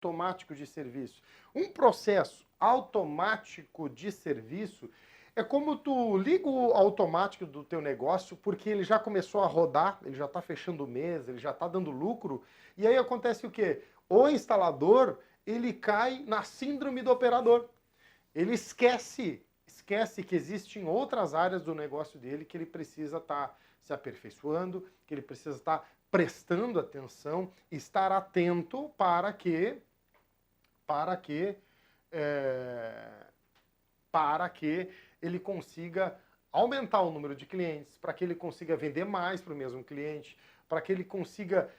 automático de serviço. Um processo automático de serviço é como tu liga o automático do teu negócio porque ele já começou a rodar, ele já está fechando o mês, ele já está dando lucro, e aí acontece o quê? O instalador, ele cai na síndrome do operador. Ele esquece que existem outras áreas do negócio dele que ele precisa estar se aperfeiçoando, que ele precisa estar prestando atenção, estar atento para que ele consiga aumentar o número de clientes, para que ele consiga vender mais para o mesmo cliente, para que ele consiga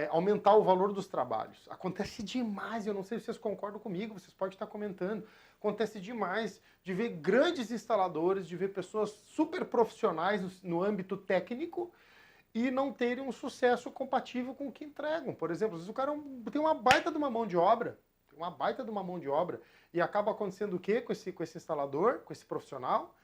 aumentar o valor dos trabalhos. Acontece demais, eu não sei se vocês concordam comigo, vocês podem estar comentando, acontece demais de ver grandes instaladores, de ver pessoas super profissionais no âmbito técnico e não terem um sucesso compatível com o que entregam. Por exemplo, às vezes o cara tem uma baita de uma mão de obra, e acaba acontecendo o quê com esse instalador, com esse profissional?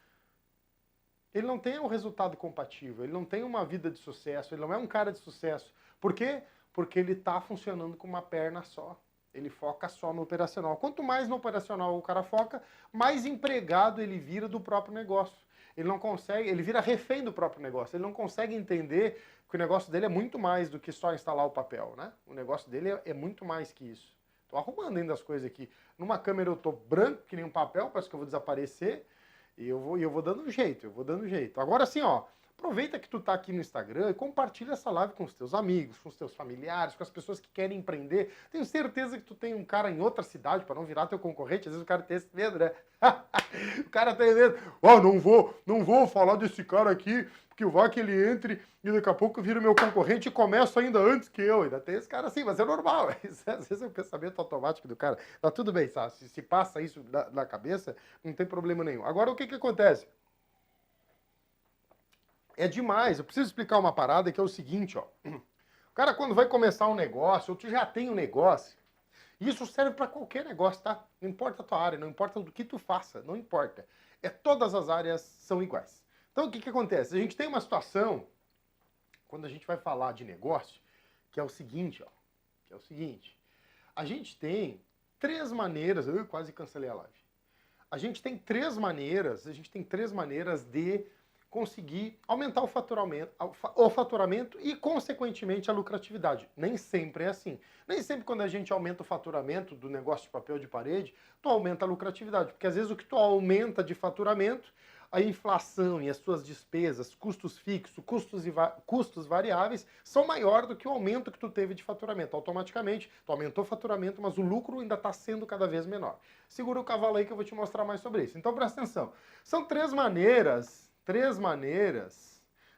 Ele não tem um resultado compatível, ele não tem uma vida de sucesso, ele não é um cara de sucesso. Por quê? Porque ele está funcionando com uma perna só. Ele foca só no operacional. Quanto mais no operacional o cara foca, mais empregado ele vira do próprio negócio. Ele não consegue, ele vira refém do próprio negócio. Ele não consegue entender que o negócio dele é muito mais do que só instalar o papel, né? O negócio dele é muito mais que isso. Tô arrumando ainda as coisas aqui. Numa câmera eu tô branco, que nem um papel, parece que eu vou desaparecer. E eu vou dando jeito, Agora sim, ó, aproveita que tu tá aqui no Instagram e compartilha essa live com os teus amigos, com os teus familiares, com as pessoas que querem empreender. Tenho certeza que tu tem um cara em outra cidade para não virar teu concorrente. Às vezes o cara tem esse medo, né? O cara tem medo. Ó, não vou falar desse cara aqui, porque vai que ele entre e daqui a pouco vira meu concorrente e começa ainda antes que eu. Ainda tem esse cara assim, mas é normal. Às vezes é o pensamento automático do cara. Tá tudo bem, sabe? Se passa isso na cabeça, não tem problema nenhum. Agora, o que acontece? É demais. Eu preciso explicar uma parada que é o seguinte, ó. O cara, quando vai começar um negócio, ou tu já tem um negócio, isso serve para qualquer negócio, tá? Não importa a tua área, não importa do que tu faça, não importa. Todas as áreas são iguais. Então, o que acontece? A gente tem uma situação, quando a gente vai falar de negócio, que é o seguinte, ó. Que é o seguinte. A gente tem 3 maneiras... Eu quase cancelei a live. A gente tem três maneiras de conseguir aumentar o faturamento e, consequentemente, a lucratividade. Nem sempre é assim. Nem sempre quando a gente aumenta o faturamento do negócio de papel de parede, tu aumenta a lucratividade. Porque às vezes o que tu aumenta de faturamento, a inflação e as suas despesas, custos fixos, custos variáveis, são maiores do que o aumento que tu teve de faturamento. Automaticamente, tu aumentou o faturamento, mas o lucro ainda está sendo cada vez menor. Segura o cavalo aí que eu vou te mostrar mais sobre isso. Então presta atenção. São três maneiras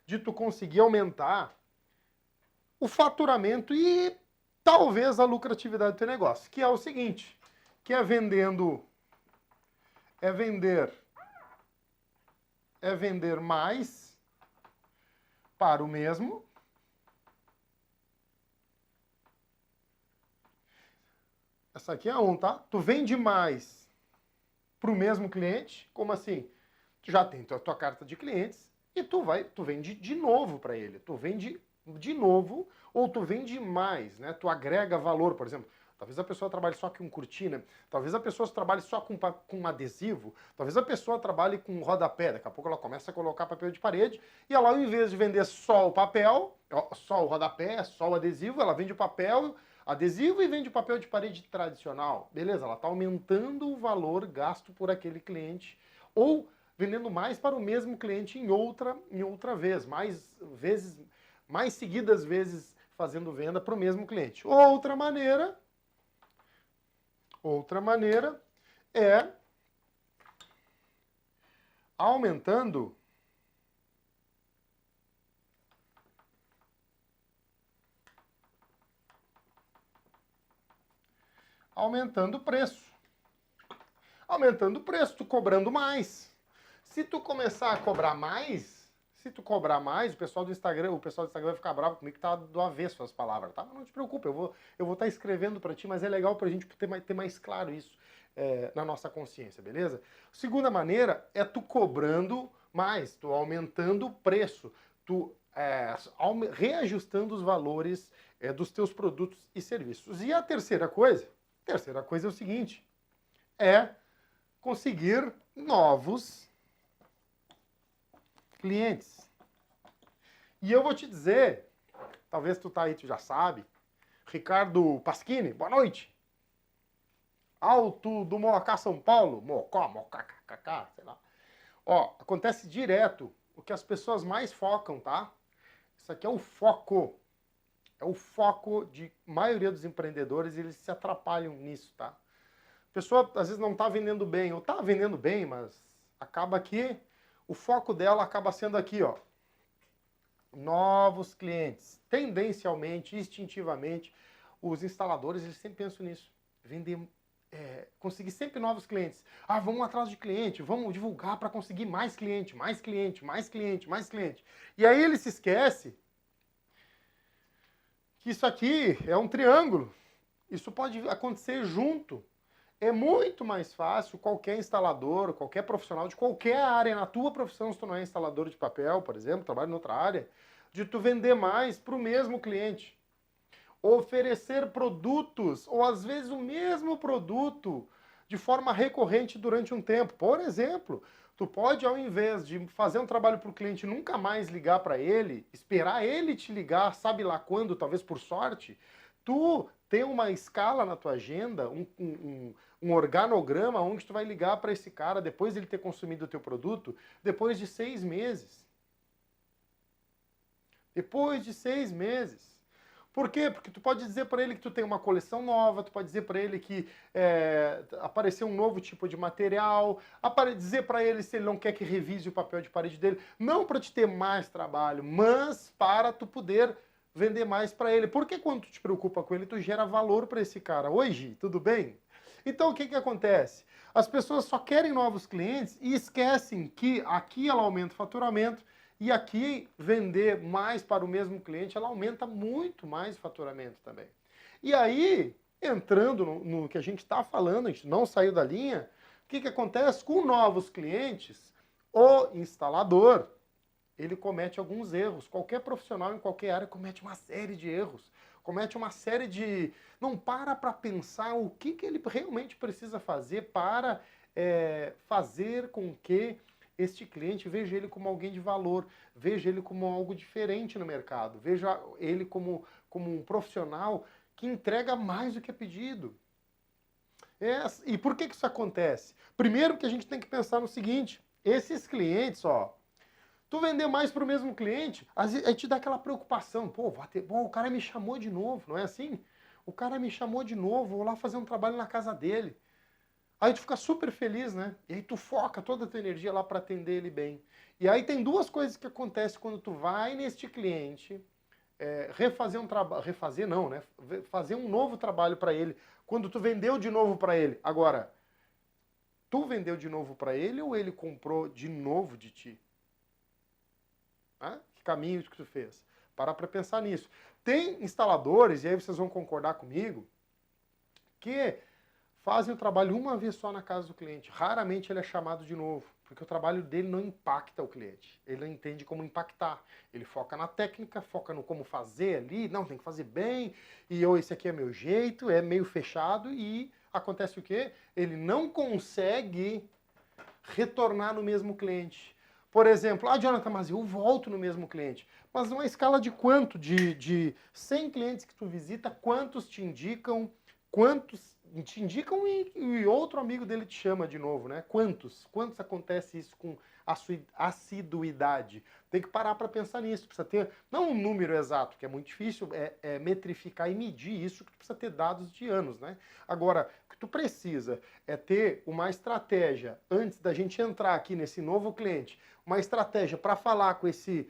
de tu conseguir aumentar o faturamento e talvez a lucratividade do teu negócio, que é o seguinte, que é vender mais para o mesmo. Essa aqui é um, tá? Tu vende mais para o mesmo cliente, como assim? Tu já tem a tua carta de clientes e tu vende de novo para ele. Tu vende de novo ou tu vende mais, né? Tu agrega valor, por exemplo. Talvez a pessoa trabalhe só com cortina, talvez a pessoa trabalhe só com adesivo, talvez a pessoa trabalhe com rodapé, daqui a pouco ela começa a colocar papel de parede e ela, ao invés de vender só o papel, só o rodapé, só o adesivo, ela vende o papel, adesivo e vende o papel de parede tradicional. Beleza, ela está aumentando o valor gasto por aquele cliente ou vendendo mais para o mesmo cliente em outra vez, mais seguidas vezes fazendo venda para o mesmo cliente. Outra maneira é aumentando o preço. Aumentando o preço, tu cobrando mais. Se tu começar a cobrar mais, o pessoal do Instagram vai ficar bravo comigo que tá do avesso as palavras, tá? Mas não te preocupe, eu vou estar escrevendo para ti, mas é legal pra gente ter mais claro isso na nossa consciência, beleza? Segunda maneira é tu cobrando mais, tu aumentando o preço, tu reajustando os valores dos teus produtos e serviços. E a terceira coisa Terceira coisa é o seguinte, é conseguir novos clientes. E eu vou te dizer, talvez tu tá aí, tu já sabe, Ricardo Pasquini, boa noite. Alto do Moacá, São Paulo, Mocó, Mocá, sei lá. Ó, acontece direto, o que as pessoas mais focam, tá? Isso aqui é o foco. É o foco de maioria dos empreendedores, eles se atrapalham nisso, tá? A pessoa às vezes não está vendendo bem, ou está vendendo bem, mas acaba que o foco dela acaba sendo aqui, ó. Novos clientes. Tendencialmente, instintivamente, os instaladores eles sempre pensam nisso. Vender, conseguir sempre novos clientes. Ah, vamos atrás de cliente, vamos divulgar para conseguir mais cliente, mais cliente, mais cliente, mais cliente. E aí ele se esquece que isso aqui é um triângulo. Isso pode acontecer junto. É muito mais fácil qualquer instalador, qualquer profissional de qualquer área, na tua profissão, se tu não é instalador de papel, por exemplo, trabalha em outra área, de tu vender mais para o mesmo cliente. Oferecer produtos, ou às vezes o mesmo produto, de forma recorrente durante um tempo. Por exemplo, tu pode, ao invés de fazer um trabalho para o cliente e nunca mais ligar para ele, esperar ele te ligar, sabe lá quando, talvez por sorte, tu tem uma escala na tua agenda, um organograma onde tu vai ligar para esse cara depois de ele ter consumido o teu produto, depois de 6 meses. Depois de 6 meses. Por quê? Porque tu pode dizer para ele que tu tem uma coleção nova, tu pode dizer para ele que apareceu um novo tipo de material, dizer para ele se ele não quer que revise o papel de parede dele, não para te ter mais trabalho, mas para tu poder vender mais para ele. Porque quando tu te preocupa com ele, tu gera valor para esse cara. Oi, tudo bem? Então o que que acontece? As pessoas só querem novos clientes e esquecem que aqui ela aumenta o faturamento, e aqui, vender mais para o mesmo cliente, ela aumenta muito mais o faturamento também. E aí, entrando no que a gente está falando, a gente não saiu da linha, o que que acontece com novos clientes? O instalador, ele comete alguns erros. Qualquer profissional em qualquer área comete uma série de erros. Comete uma série de... Não para pensar o que que ele realmente precisa fazer para fazer com que este cliente veja ele como alguém de valor, veja ele como algo diferente no mercado, veja ele como um profissional que entrega mais do que é pedido. E por que que isso acontece? Primeiro que a gente tem que pensar no seguinte, esses clientes, ó, tu vender mais para o mesmo cliente, aí te dá aquela preocupação, pô, o cara me chamou de novo, não é assim? O cara me chamou de novo, vou lá fazer um trabalho na casa dele. Aí tu fica super feliz, né? E aí tu foca toda a tua energia lá para atender ele bem. E aí tem duas coisas que acontecem quando tu vai neste cliente, refazer um trabalho, refazer não, né? Fazer um novo trabalho para ele, quando tu vendeu de novo para ele. Agora, tu vendeu de novo para ele ou ele comprou de novo de ti? Que caminho que tu fez? Parar para pensar nisso. Tem instaladores, e aí vocês vão concordar comigo, que fazem o trabalho uma vez só na casa do cliente. Raramente ele é chamado de novo, porque o trabalho dele não impacta o cliente. Ele não entende como impactar. Ele foca na técnica, foca no como fazer ali, não, tem que fazer bem, e esse aqui é meu jeito, é meio fechado, e acontece o quê? Ele não consegue retornar no mesmo cliente. Por exemplo, Jonathan, mas eu volto no mesmo cliente. Mas numa escala de quanto? De 100 clientes que tu visita, quantos te indicam, e outro amigo dele te chama de novo, né? Quantos acontece isso com assiduidade? Tem que parar para pensar nisso, precisa ter, não um número exato, que é muito difícil metrificar e medir isso, que tu precisa ter dados de anos, né? Agora, o que tu precisa é ter uma estratégia, antes da gente entrar aqui nesse novo cliente, uma estratégia para falar com esse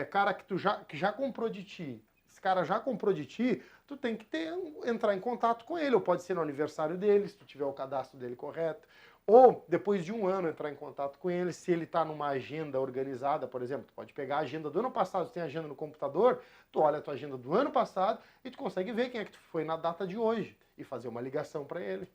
cara que já comprou de ti, esse cara já comprou de ti, tu tem que entrar em contato com ele, ou pode ser no aniversário dele, se tu tiver o cadastro dele correto, ou depois de um ano entrar em contato com ele, se ele está numa agenda organizada, por exemplo, tu pode pegar a agenda do ano passado, se tem agenda no computador, tu olha a tua agenda do ano passado e tu consegue ver quem é que tu foi na data de hoje e fazer uma ligação para ele.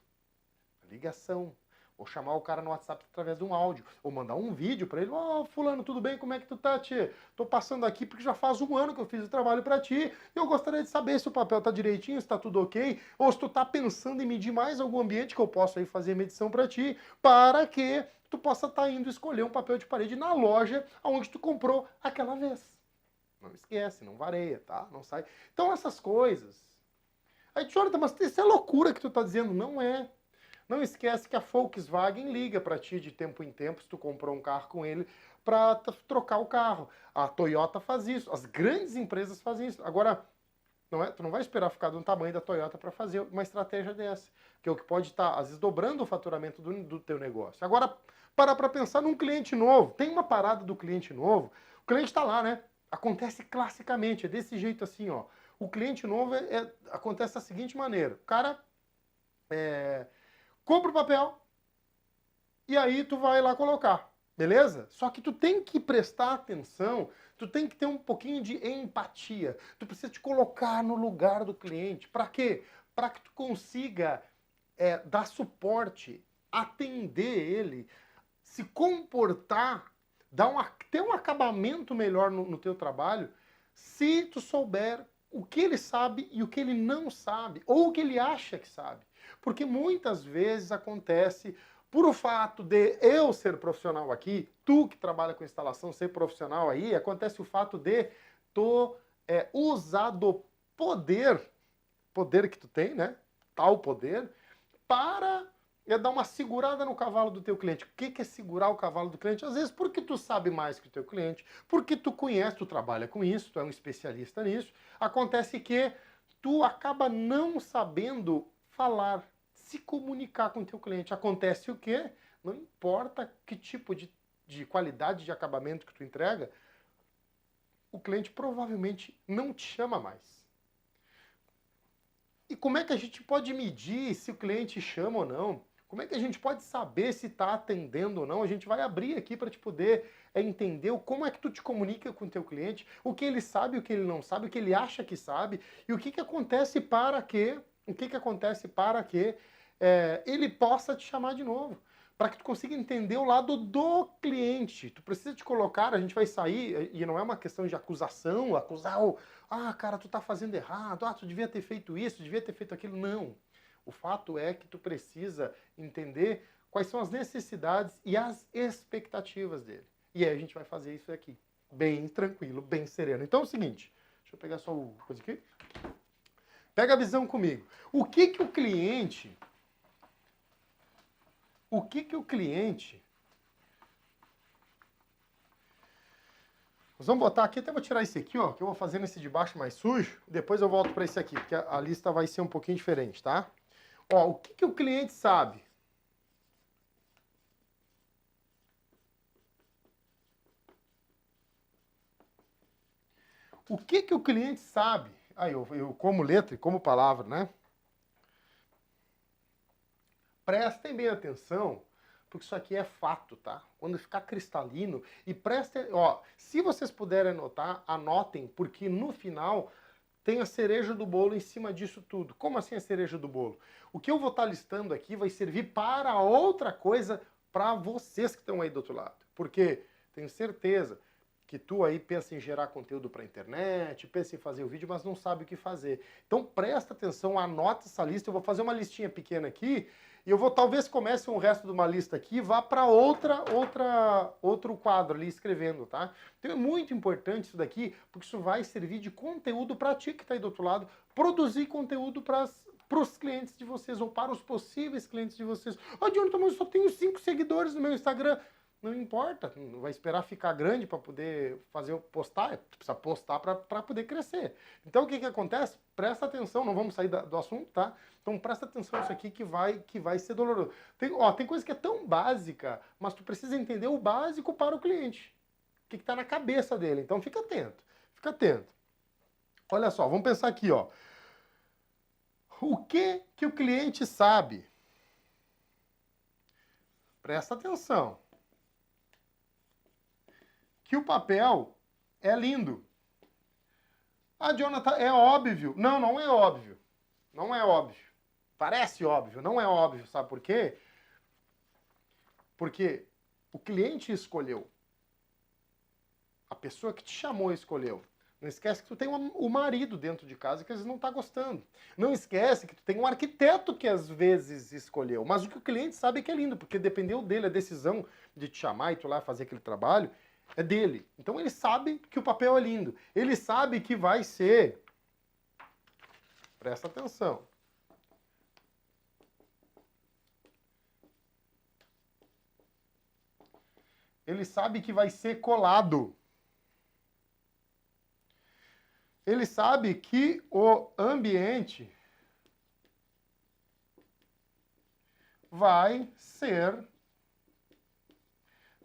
Ligação. Ou chamar o cara no WhatsApp através de um áudio. Ou mandar um vídeo para ele. Ó, fulano, tudo bem? Como é que tu tá, tia? Tô passando aqui porque já faz 1 ano que eu fiz o trabalho para ti. E eu gostaria de saber se o papel tá direitinho, se tá tudo ok. Ou se tu tá pensando em medir mais algum ambiente que eu possa aí fazer medição para ti. Para que tu possa estar indo escolher um papel de parede na loja onde tu comprou aquela vez. Não esquece, não vareia, tá? Não sai. Então essas coisas. Aí, Jonathan, mas isso é loucura que tu tá dizendo. Não é. Não esquece que a Volkswagen liga para ti de tempo em tempo, se tu comprou um carro com ele, para trocar o carro. A Toyota faz isso, as grandes empresas fazem isso. Agora, tu não vai esperar ficar do tamanho da Toyota para fazer uma estratégia dessa, que é o que pode estar, às vezes, dobrando o faturamento do teu negócio. Agora, para pensar num cliente novo. Tem uma parada do cliente novo, o cliente está lá, né? Acontece classicamente, é desse jeito assim, ó. O cliente novo acontece da seguinte maneira. O cara compra o papel e aí tu vai lá colocar, beleza? Só que tu tem que prestar atenção, tu tem que ter um pouquinho de empatia. Tu precisa te colocar no lugar do cliente. Para quê? Para que tu consiga dar suporte, atender ele, se comportar, ter um acabamento melhor no teu trabalho, se tu souber o que ele sabe e o que ele não sabe, ou o que ele acha que sabe. Porque muitas vezes acontece, por o fato de eu ser profissional aqui, tu que trabalha com instalação ser profissional aí, acontece o fato de tu usar do poder que tu tem, né? Tal poder, para dar uma segurada no cavalo do teu cliente. O que é segurar o cavalo do cliente? Às vezes porque tu sabe mais que o teu cliente, porque tu conhece, tu trabalha com isso, tu é um especialista nisso. Acontece que tu acaba não sabendo falar, se comunicar com o teu cliente. Acontece o quê? Não importa que tipo de qualidade de acabamento que tu entrega, o cliente provavelmente não te chama mais. E como é que a gente pode medir se o cliente chama ou não? Como é que a gente pode saber se está atendendo ou não? A gente vai abrir aqui para te poder entender como é que tu te comunica com o teu cliente, o que ele sabe, o que ele não sabe, o que ele acha que sabe, e o que acontece para que ele possa te chamar de novo. Para que tu consiga entender o lado do cliente. Tu precisa te colocar, a gente vai sair, e não é uma questão de acusação, acusar cara, tu tá fazendo errado, tu devia ter feito isso, devia ter feito aquilo. Não. O fato é que tu precisa entender quais são as necessidades e as expectativas dele. E aí a gente vai fazer isso aqui, bem tranquilo, bem sereno. Então é o seguinte, deixa eu pegar só o coisa aqui. Pega a visão comigo. O que o cliente... Nós vamos botar aqui, até vou tirar esse aqui, ó, que eu vou fazer nesse de baixo mais sujo, depois eu volto para esse aqui, porque a lista vai ser um pouquinho diferente, tá? Ó, o que o cliente sabe? O que o cliente sabe? Aí, eu como letra e como palavra, né? Prestem bem atenção, porque isso aqui é fato, tá? Quando ficar cristalino, e prestem, ó, se vocês puderem anotar, anotem, porque no final tem a cereja do bolo em cima disso tudo. Como assim a cereja do bolo? O que eu vou estar listando aqui vai servir para outra coisa para vocês que estão aí do outro lado. Porque tenho certeza que tu aí pensa em gerar conteúdo para a internet, pensa em fazer o vídeo, mas não sabe o que fazer. Então presta atenção, anota essa lista, eu vou fazer uma listinha pequena aqui, e eu vou talvez comece o resto de uma lista aqui e vá para outro quadro ali escrevendo, tá? Então é muito importante isso daqui, porque isso vai servir de conteúdo para ti que está aí do outro lado, produzir conteúdo para os clientes de vocês, ou para os possíveis clientes de vocês. Jonathan, mas eu só tenho 5 seguidores no meu Instagram. Não importa, não vai esperar ficar grande para poder postar, precisa postar para poder crescer. Então o que acontece? Presta atenção, não vamos sair do assunto, tá? Então presta atenção nisso aqui que vai ser doloroso. Tem coisa que é tão básica, mas tu precisa entender o básico para o cliente. O que está na cabeça dele. Então fica atento, fica atento. Olha só, vamos pensar aqui, ó. O que o cliente sabe? Presta atenção. Que o papel é lindo. Jonathan, é óbvio. Não, não é óbvio. Não é óbvio. Parece óbvio, não é óbvio. Sabe por quê? Porque o cliente escolheu. A pessoa que te chamou escolheu. Não esquece que tu tem o marido dentro de casa que às vezes não está gostando. Não esquece que tu tem um arquiteto que às vezes escolheu. Mas o que o cliente sabe é que é lindo, porque dependeu dele, a decisão de te chamar e tu lá fazer aquele trabalho é dele. Então ele sabe que o papel é lindo. Ele sabe que vai ser... Presta atenção. Ele sabe que vai ser colado. Ele sabe que o ambiente vai ser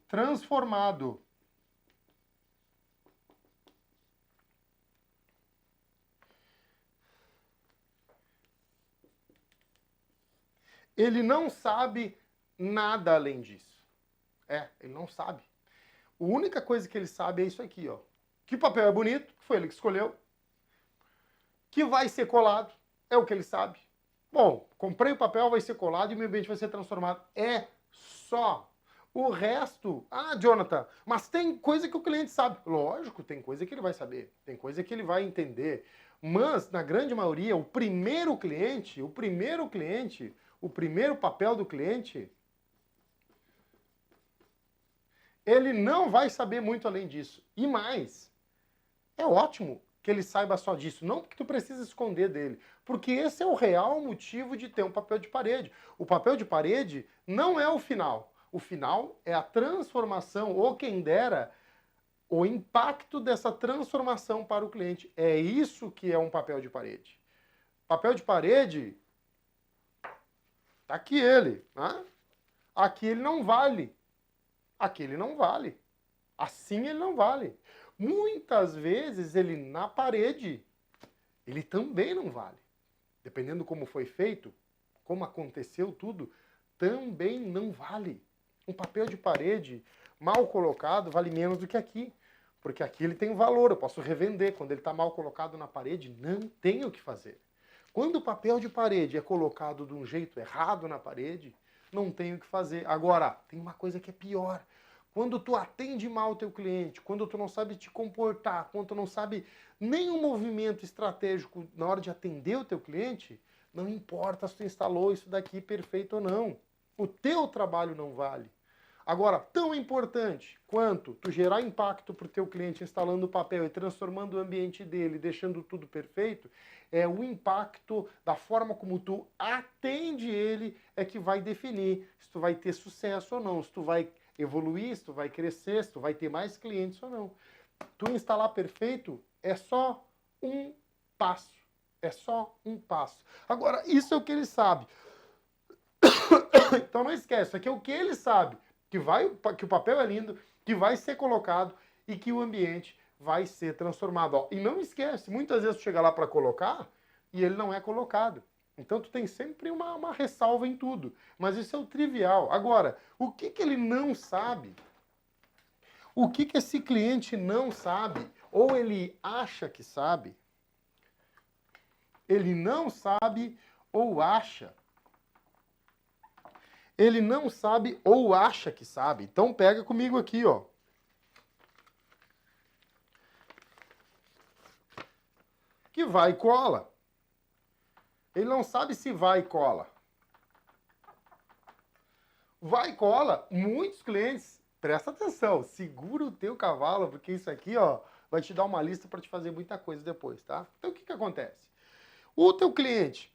transformado. Ele não sabe nada além disso. Ele não sabe. A única coisa que ele sabe é isso aqui, ó. Que o papel é bonito, foi ele que escolheu. Que vai ser colado, é o que ele sabe. Bom, comprei o papel, vai ser colado e o meu ambiente vai ser transformado. É só. O resto... Ah, Jonathan, mas tem coisa que o cliente sabe. Lógico, tem coisa que ele vai saber. Tem coisa que ele vai entender. Mas, na grande maioria, o primeiro papel do cliente, ele não vai saber muito além disso. E mais, é ótimo que ele saiba só disso, não porque tu precisa esconder dele, porque esse é o real motivo de ter um papel de parede. O papel de parede não é o final. O final é a transformação, ou quem dera, o impacto dessa transformação para o cliente. É isso que é um papel de parede. Papel de parede, tá aqui ele, né? Aqui ele não vale. Aqui ele não vale. Assim ele não vale. Muitas vezes ele na parede, ele também não vale. Dependendo como foi feito, como aconteceu tudo, também não vale. Um papel de parede mal colocado vale menos do que aqui. Porque aqui ele tem valor, eu posso revender. Quando ele está mal colocado na parede, não tem o que fazer. Quando o papel de parede é colocado de um jeito errado na parede, não tem o que fazer. Agora, tem uma coisa que é pior. Quando tu atende mal o teu cliente, quando tu não sabe te comportar, quando tu não sabe nenhum movimento estratégico na hora de atender o teu cliente, não importa se tu instalou isso daqui perfeito ou não. O teu trabalho não vale. Agora, tão importante quanto tu gerar impacto para o teu cliente instalando o papel e transformando o ambiente dele, deixando tudo perfeito, é o impacto da forma como tu atende ele é que vai definir se tu vai ter sucesso ou não, se tu vai evoluir, se tu vai crescer, se tu vai ter mais clientes ou não. Tu instalar perfeito é só um passo. É só um passo. Agora, isso é o que ele sabe. Então não esquece, isso aqui é o que ele sabe. Que o papel é lindo, que vai ser colocado e que o ambiente vai ser transformado. Ó, e não esquece, muitas vezes tu chega lá para colocar e ele não é colocado. Então tu tem sempre uma ressalva em tudo. Mas isso é o trivial. Agora, o que ele não sabe? O que esse cliente não sabe? Ou ele acha que sabe? Ele não sabe ou acha. Ele não sabe ou acha que sabe. Então pega comigo aqui, ó. Que vai e cola. Ele não sabe se vai e cola. Vai e cola. Muitos clientes, presta atenção, segura o teu cavalo, porque isso aqui, ó, vai te dar uma lista para te fazer muita coisa depois, tá? Então o que acontece? O teu cliente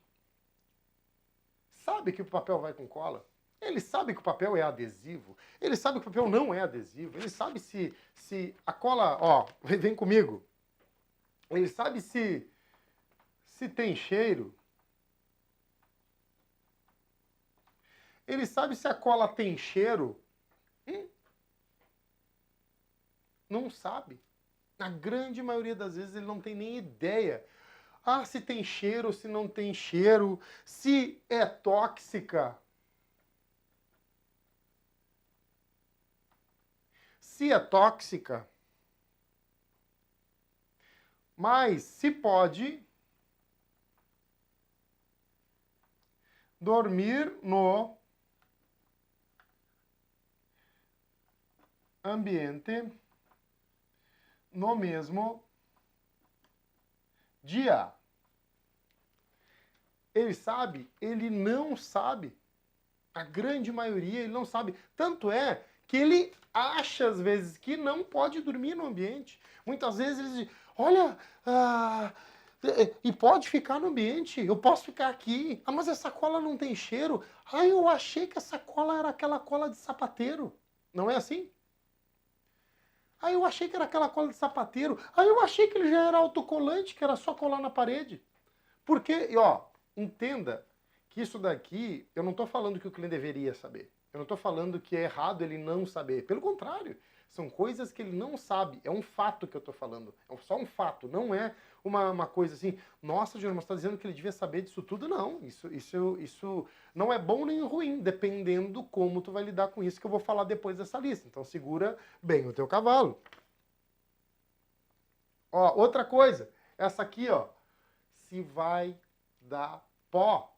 sabe que o papel vai com cola. Ele sabe que o papel é adesivo. Ele sabe que o papel não é adesivo. Ele sabe se a cola... Ó, vem comigo. Ele sabe se tem cheiro. Ele sabe se a cola tem cheiro. Não sabe. Na grande maioria das vezes ele não tem nem ideia. Ah, se tem cheiro, se não tem cheiro. Se é tóxica. Se é tóxica, mas se pode dormir no ambiente no mesmo dia. Ele sabe? Ele não sabe. A grande maioria ele não sabe. Tanto é que ele acha às vezes que não pode dormir no ambiente. Muitas vezes ele diz, olha, e pode ficar no ambiente, eu posso ficar aqui. Ah, mas essa cola não tem cheiro. Ah, eu achei que essa cola era aquela cola de sapateiro. Não é assim? Ah, eu achei que era aquela cola de sapateiro. Ah, eu achei que ele já era autocolante, que era só colar na parede. Porque, ó, entenda que isso daqui, eu não estou falando que o cliente deveria saber. Eu não estou falando que é errado ele não saber. Pelo contrário, são coisas que ele não sabe. É um fato que eu estou falando. É só um fato, não é uma coisa assim, nossa, Júnior, mas você está dizendo que ele devia saber disso tudo? Não, isso não é bom nem ruim, dependendo como tu vai lidar com isso, que eu vou falar depois dessa lista. Então segura bem o teu cavalo. Ó, outra coisa, essa aqui, ó, se vai dar pó.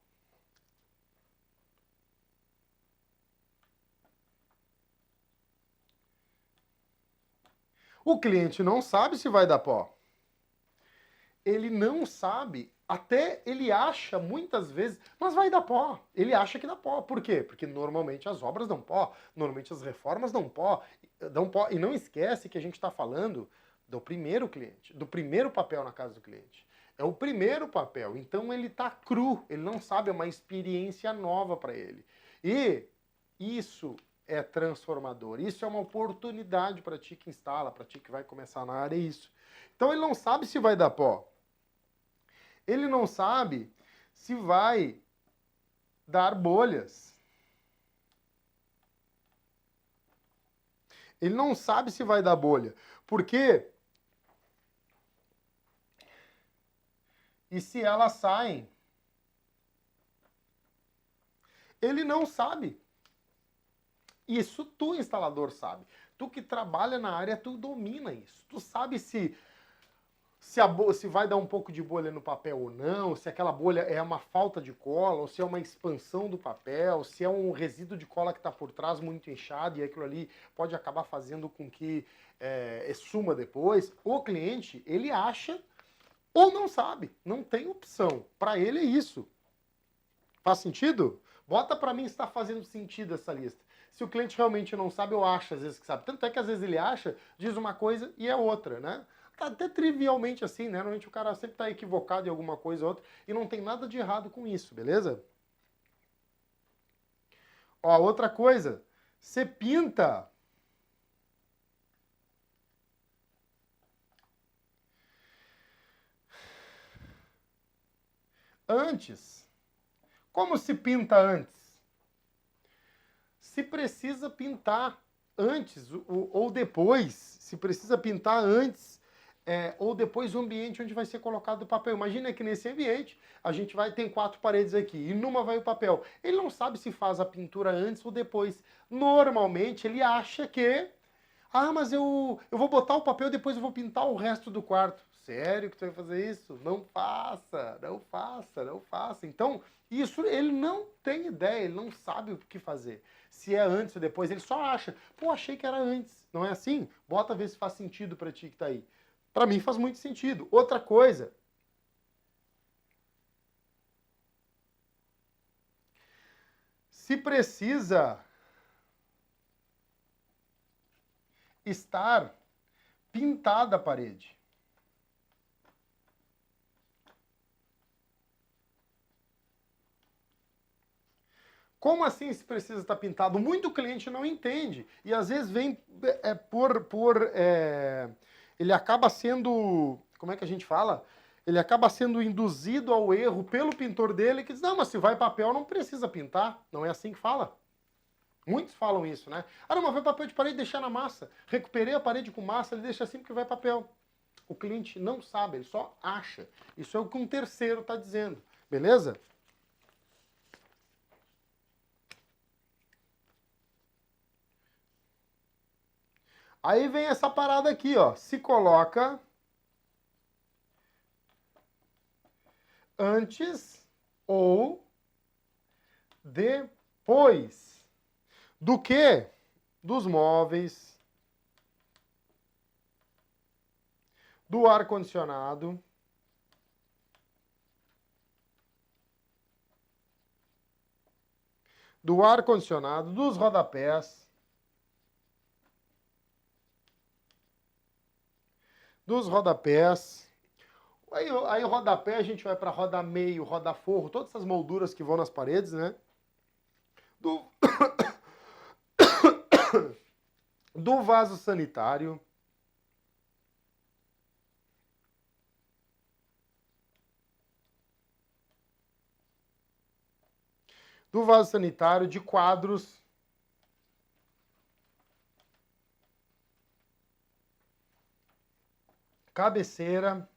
O cliente não sabe se vai dar pó. Ele não sabe, até ele acha muitas vezes, mas vai dar pó. Ele acha que dá pó. Por quê? Porque normalmente as obras dão pó, normalmente as reformas dão pó. E não esquece que a gente está falando do primeiro cliente, do primeiro papel na casa do cliente. É o primeiro papel, então ele está cru, ele não sabe, é uma experiência nova para ele. E isso é transformador, isso é uma oportunidade para ti que instala, para ti que vai começar na área, é isso. Então ele não sabe se vai dar pó. Ele não sabe se vai dar bolhas. Ele não sabe se vai dar bolha. Por quê? E se elas saem? Ele não sabe. Isso tu, instalador, sabe. Tu que trabalha na área, tu domina isso. Tu sabe se vai dar um pouco de bolha no papel ou não, se aquela bolha é uma falta de cola, ou se é uma expansão do papel, se é um resíduo de cola que está por trás muito inchado e aquilo ali pode acabar fazendo com que suma depois. O cliente, ele acha ou não sabe, não tem opção. Para ele é isso. Faz sentido? Bota para mim se está fazendo sentido essa lista. Se o cliente realmente não sabe, eu acho às vezes que sabe. Tanto é que às vezes ele acha, diz uma coisa e é outra, né? Tá até trivialmente assim, né? Normalmente o cara sempre está equivocado em alguma coisa ou outra e não tem nada de errado com isso, beleza? Ó, outra coisa, você pinta antes. Como se pinta antes? Se precisa pintar antes ou depois, se precisa pintar antes ou depois o ambiente onde vai ser colocado o papel. Imagina que nesse ambiente a gente tem 4 paredes aqui e numa vai o papel. Ele não sabe se faz a pintura antes ou depois. Normalmente ele acha que, mas eu vou botar o papel e depois eu vou pintar o resto do quarto. Sério que tu vai fazer isso? Não faça, não faça, não faça. Então, isso ele não tem ideia, ele não sabe o que fazer. Se é antes ou depois, ele só acha. Pô, achei que era antes. Não é assim? Bota ver se faz sentido pra ti que tá aí. Pra mim faz muito sentido. Outra coisa. Se precisa estar pintada a parede. Como assim se precisa estar pintado? Muito cliente não entende. E às vezes vem ele acaba sendo, como é que a gente fala? Ele acaba sendo induzido ao erro pelo pintor dele, que diz, não, mas se vai papel não precisa pintar. Não é assim que fala. Muitos falam isso, né? Ah, não, mas vai papel de parede e deixar na massa. Recuperei a parede com massa, ele deixa assim porque vai papel. O cliente não sabe, ele só acha. Isso é o que um terceiro está dizendo. Beleza? Aí vem essa parada aqui, ó. Se coloca antes ou depois do que? Dos móveis, do ar-condicionado, dos rodapés, Aí o rodapé a gente vai para roda meio, roda forro, todas essas molduras que vão nas paredes, né? Do, do vaso sanitário. Do vaso sanitário, de quadros. Cabeceira.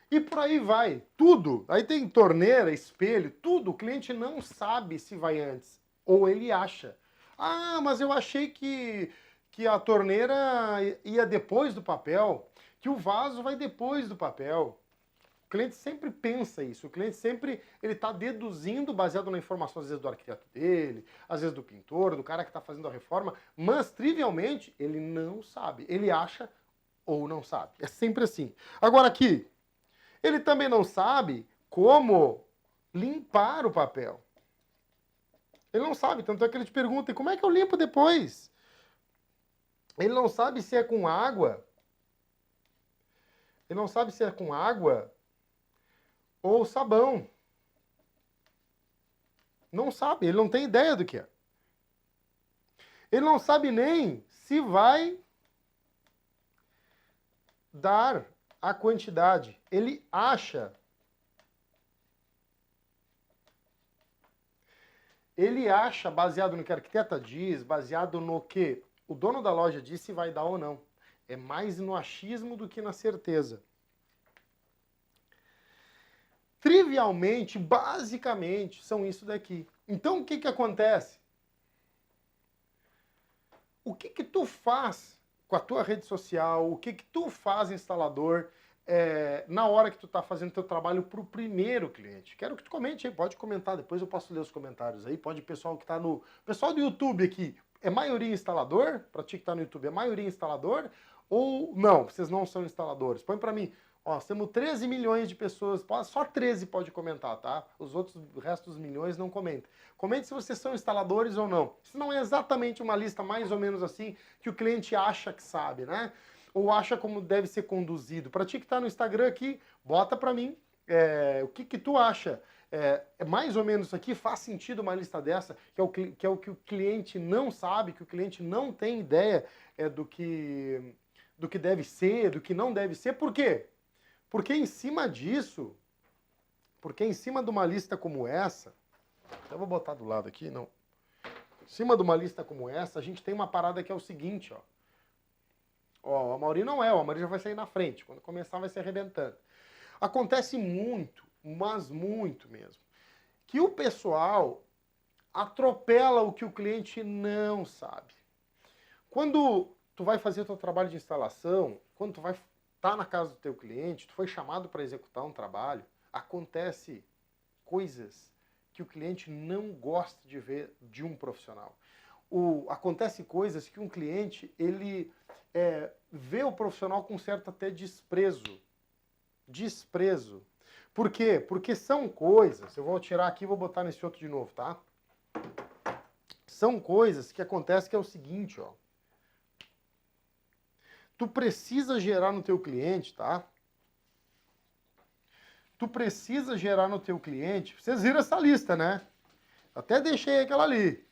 E por aí vai, tudo. Aí tem torneira, espelho, tudo. O cliente não sabe se vai antes, ou ele acha. Ah, mas eu achei que a torneira ia depois do papel, que o vaso vai depois do papel. O cliente sempre pensa isso, o cliente sempre ele está deduzindo baseado na informação, às vezes do arquiteto dele, às vezes do pintor, do cara que está fazendo a reforma, mas trivialmente ele não sabe, ele acha ou não sabe. É sempre assim. Agora aqui, ele também não sabe como limpar o papel. Ele não sabe, tanto é que ele te pergunta, como é que eu limpo depois? Ele não sabe se é com água. Ele não sabe se é com água ou sabão. Não sabe, ele não tem ideia do que é. Ele não sabe nem se vai dar a quantidade. Ele acha. Ele acha, baseado no que a arquiteta diz, baseado no que o dono da loja disse, se vai dar ou não. É mais no achismo do que na certeza. Trivialmente, basicamente, são isso daqui. Então, o que que acontece? O que que tu faz com a tua rede social? O que que tu faz, instalador, na hora que tu está fazendo teu trabalho para o primeiro cliente? Quero que tu comente aí, pode comentar, depois eu posso ler os comentários aí. Pode, pessoal que está no... Pessoal do YouTube aqui, é maioria instalador? Para ti que está no YouTube, é maioria instalador? Ou não, vocês não são instaladores? Põe para mim. Ó, nós temos 13 milhões de pessoas, só 13 pode comentar, tá? Os outros, o resto dos milhões não comentam. Comente se vocês são instaladores ou não. Isso não é exatamente uma lista mais ou menos assim que o cliente acha que sabe, né? Ou acha como deve ser conduzido. Para ti que está no Instagram aqui, bota para mim o que que tu acha. É mais ou menos isso aqui, faz sentido uma lista dessa, que é o que o cliente não sabe, que o cliente não tem ideia do que deve ser, do que não deve ser. Por quê? Porque em cima disso, porque em cima de uma lista como essa, eu vou botar do lado aqui, não. Em cima de uma lista como essa, a gente tem uma parada que é o seguinte, ó. Ó, a Mauri não é, a Mauri já vai sair na frente. Quando começar vai se arrebentando. Acontece muito, mas muito mesmo, que o pessoal atropela o que o cliente não sabe. Quando tu vai fazer o teu trabalho de instalação, quando tu vai estar na casa do teu cliente, tu foi chamado para executar um trabalho, acontece coisas que o cliente não gosta de ver de um profissional. Acontece coisas que um cliente, ele vê o profissional com certo até desprezo. Desprezo. Por quê? Porque são coisas, eu vou tirar aqui e vou botar nesse outro de novo, tá? São coisas que acontecem que é o seguinte, ó. Tu precisa gerar no teu cliente, tá? Tu precisa gerar no teu cliente... Vocês viram essa lista, né? Até deixei aquela ali.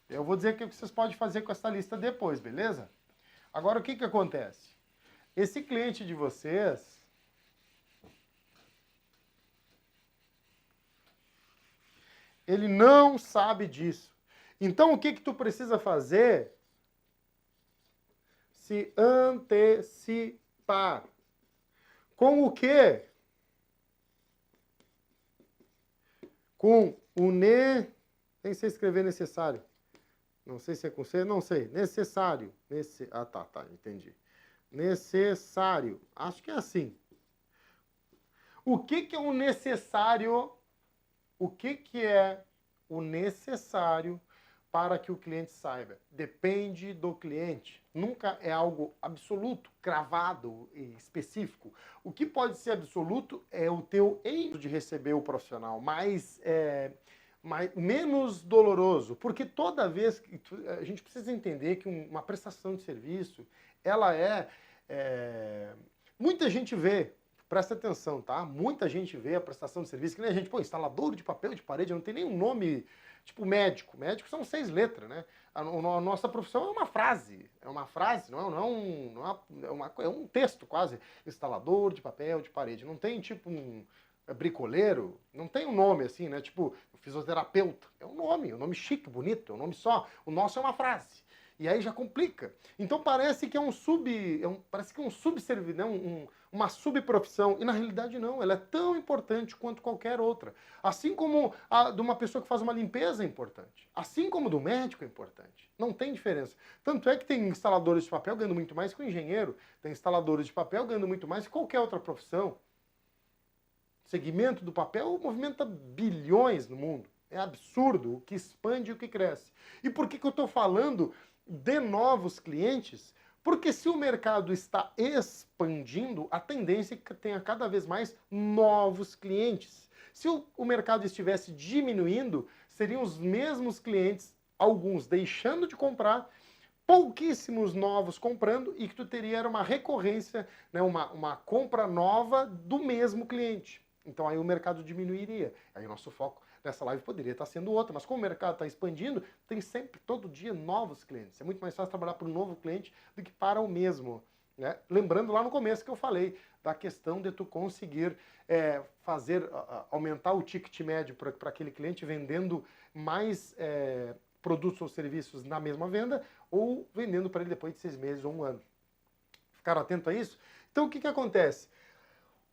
Eu vou dizer o que vocês podem fazer com essa lista depois, beleza? Agora, o que que acontece? Esse cliente de vocês... ele não sabe disso. Então, o que que tu precisa fazer? Se antecipar. Com o quê? Com o nem sei escrever necessário. Não sei se é com C, não sei. Necessário. tá, entendi. Necessário. Acho que é assim. O que que é o necessário? O que que é o necessário para que o cliente saiba. Depende do cliente. Nunca é algo absoluto, cravado e específico. O que pode ser absoluto é o teu êxito de receber o profissional, menos doloroso. Porque toda vez que a gente precisa entender que uma prestação de serviço, ela muita gente vê, presta atenção, tá? Muita gente vê a prestação de serviço, que nem a gente, instalador de papel de parede, não tem nenhum nome, tipo médico. Médico são 6 letras, né? A nossa profissão é uma frase, é um texto quase. Instalador de papel de parede, não tem tipo um bricoleiro, não tem um nome assim, né? Tipo fisioterapeuta, é um nome chique, bonito, é um nome só. O nosso é uma frase. E aí já complica. Então parece que uma subprofissão. E na realidade não, ela é tão importante quanto qualquer outra. Assim como a de uma pessoa que faz uma limpeza é importante. Assim como do médico é importante. Não tem diferença. Tanto é que tem instaladores de papel ganhando muito mais que o engenheiro. Tem instaladores de papel ganhando muito mais que qualquer outra profissão. O segmento do papel movimenta bilhões no mundo. É absurdo o que expande e o que cresce. E por que eu estou falando de novos clientes? Porque se o mercado está expandindo, a tendência é que tenha cada vez mais novos clientes. Se o mercado estivesse diminuindo, seriam os mesmos clientes, alguns deixando de comprar, pouquíssimos novos comprando, e que tu teria uma recorrência, né, uma compra nova do mesmo cliente. Então aí o mercado diminuiria. Aí o nosso foco nessa live poderia estar sendo outra, mas como o mercado está expandindo, tem sempre, todo dia, novos clientes. É muito mais fácil trabalhar para um novo cliente do que para o mesmo, né? Lembrando lá no começo que eu falei da questão de tu conseguir aumentar o ticket médio para aquele cliente vendendo mais produtos ou serviços na mesma venda, ou vendendo para ele depois de 6 meses ou 1 ano. Ficaram atentos a isso? Então o que acontece?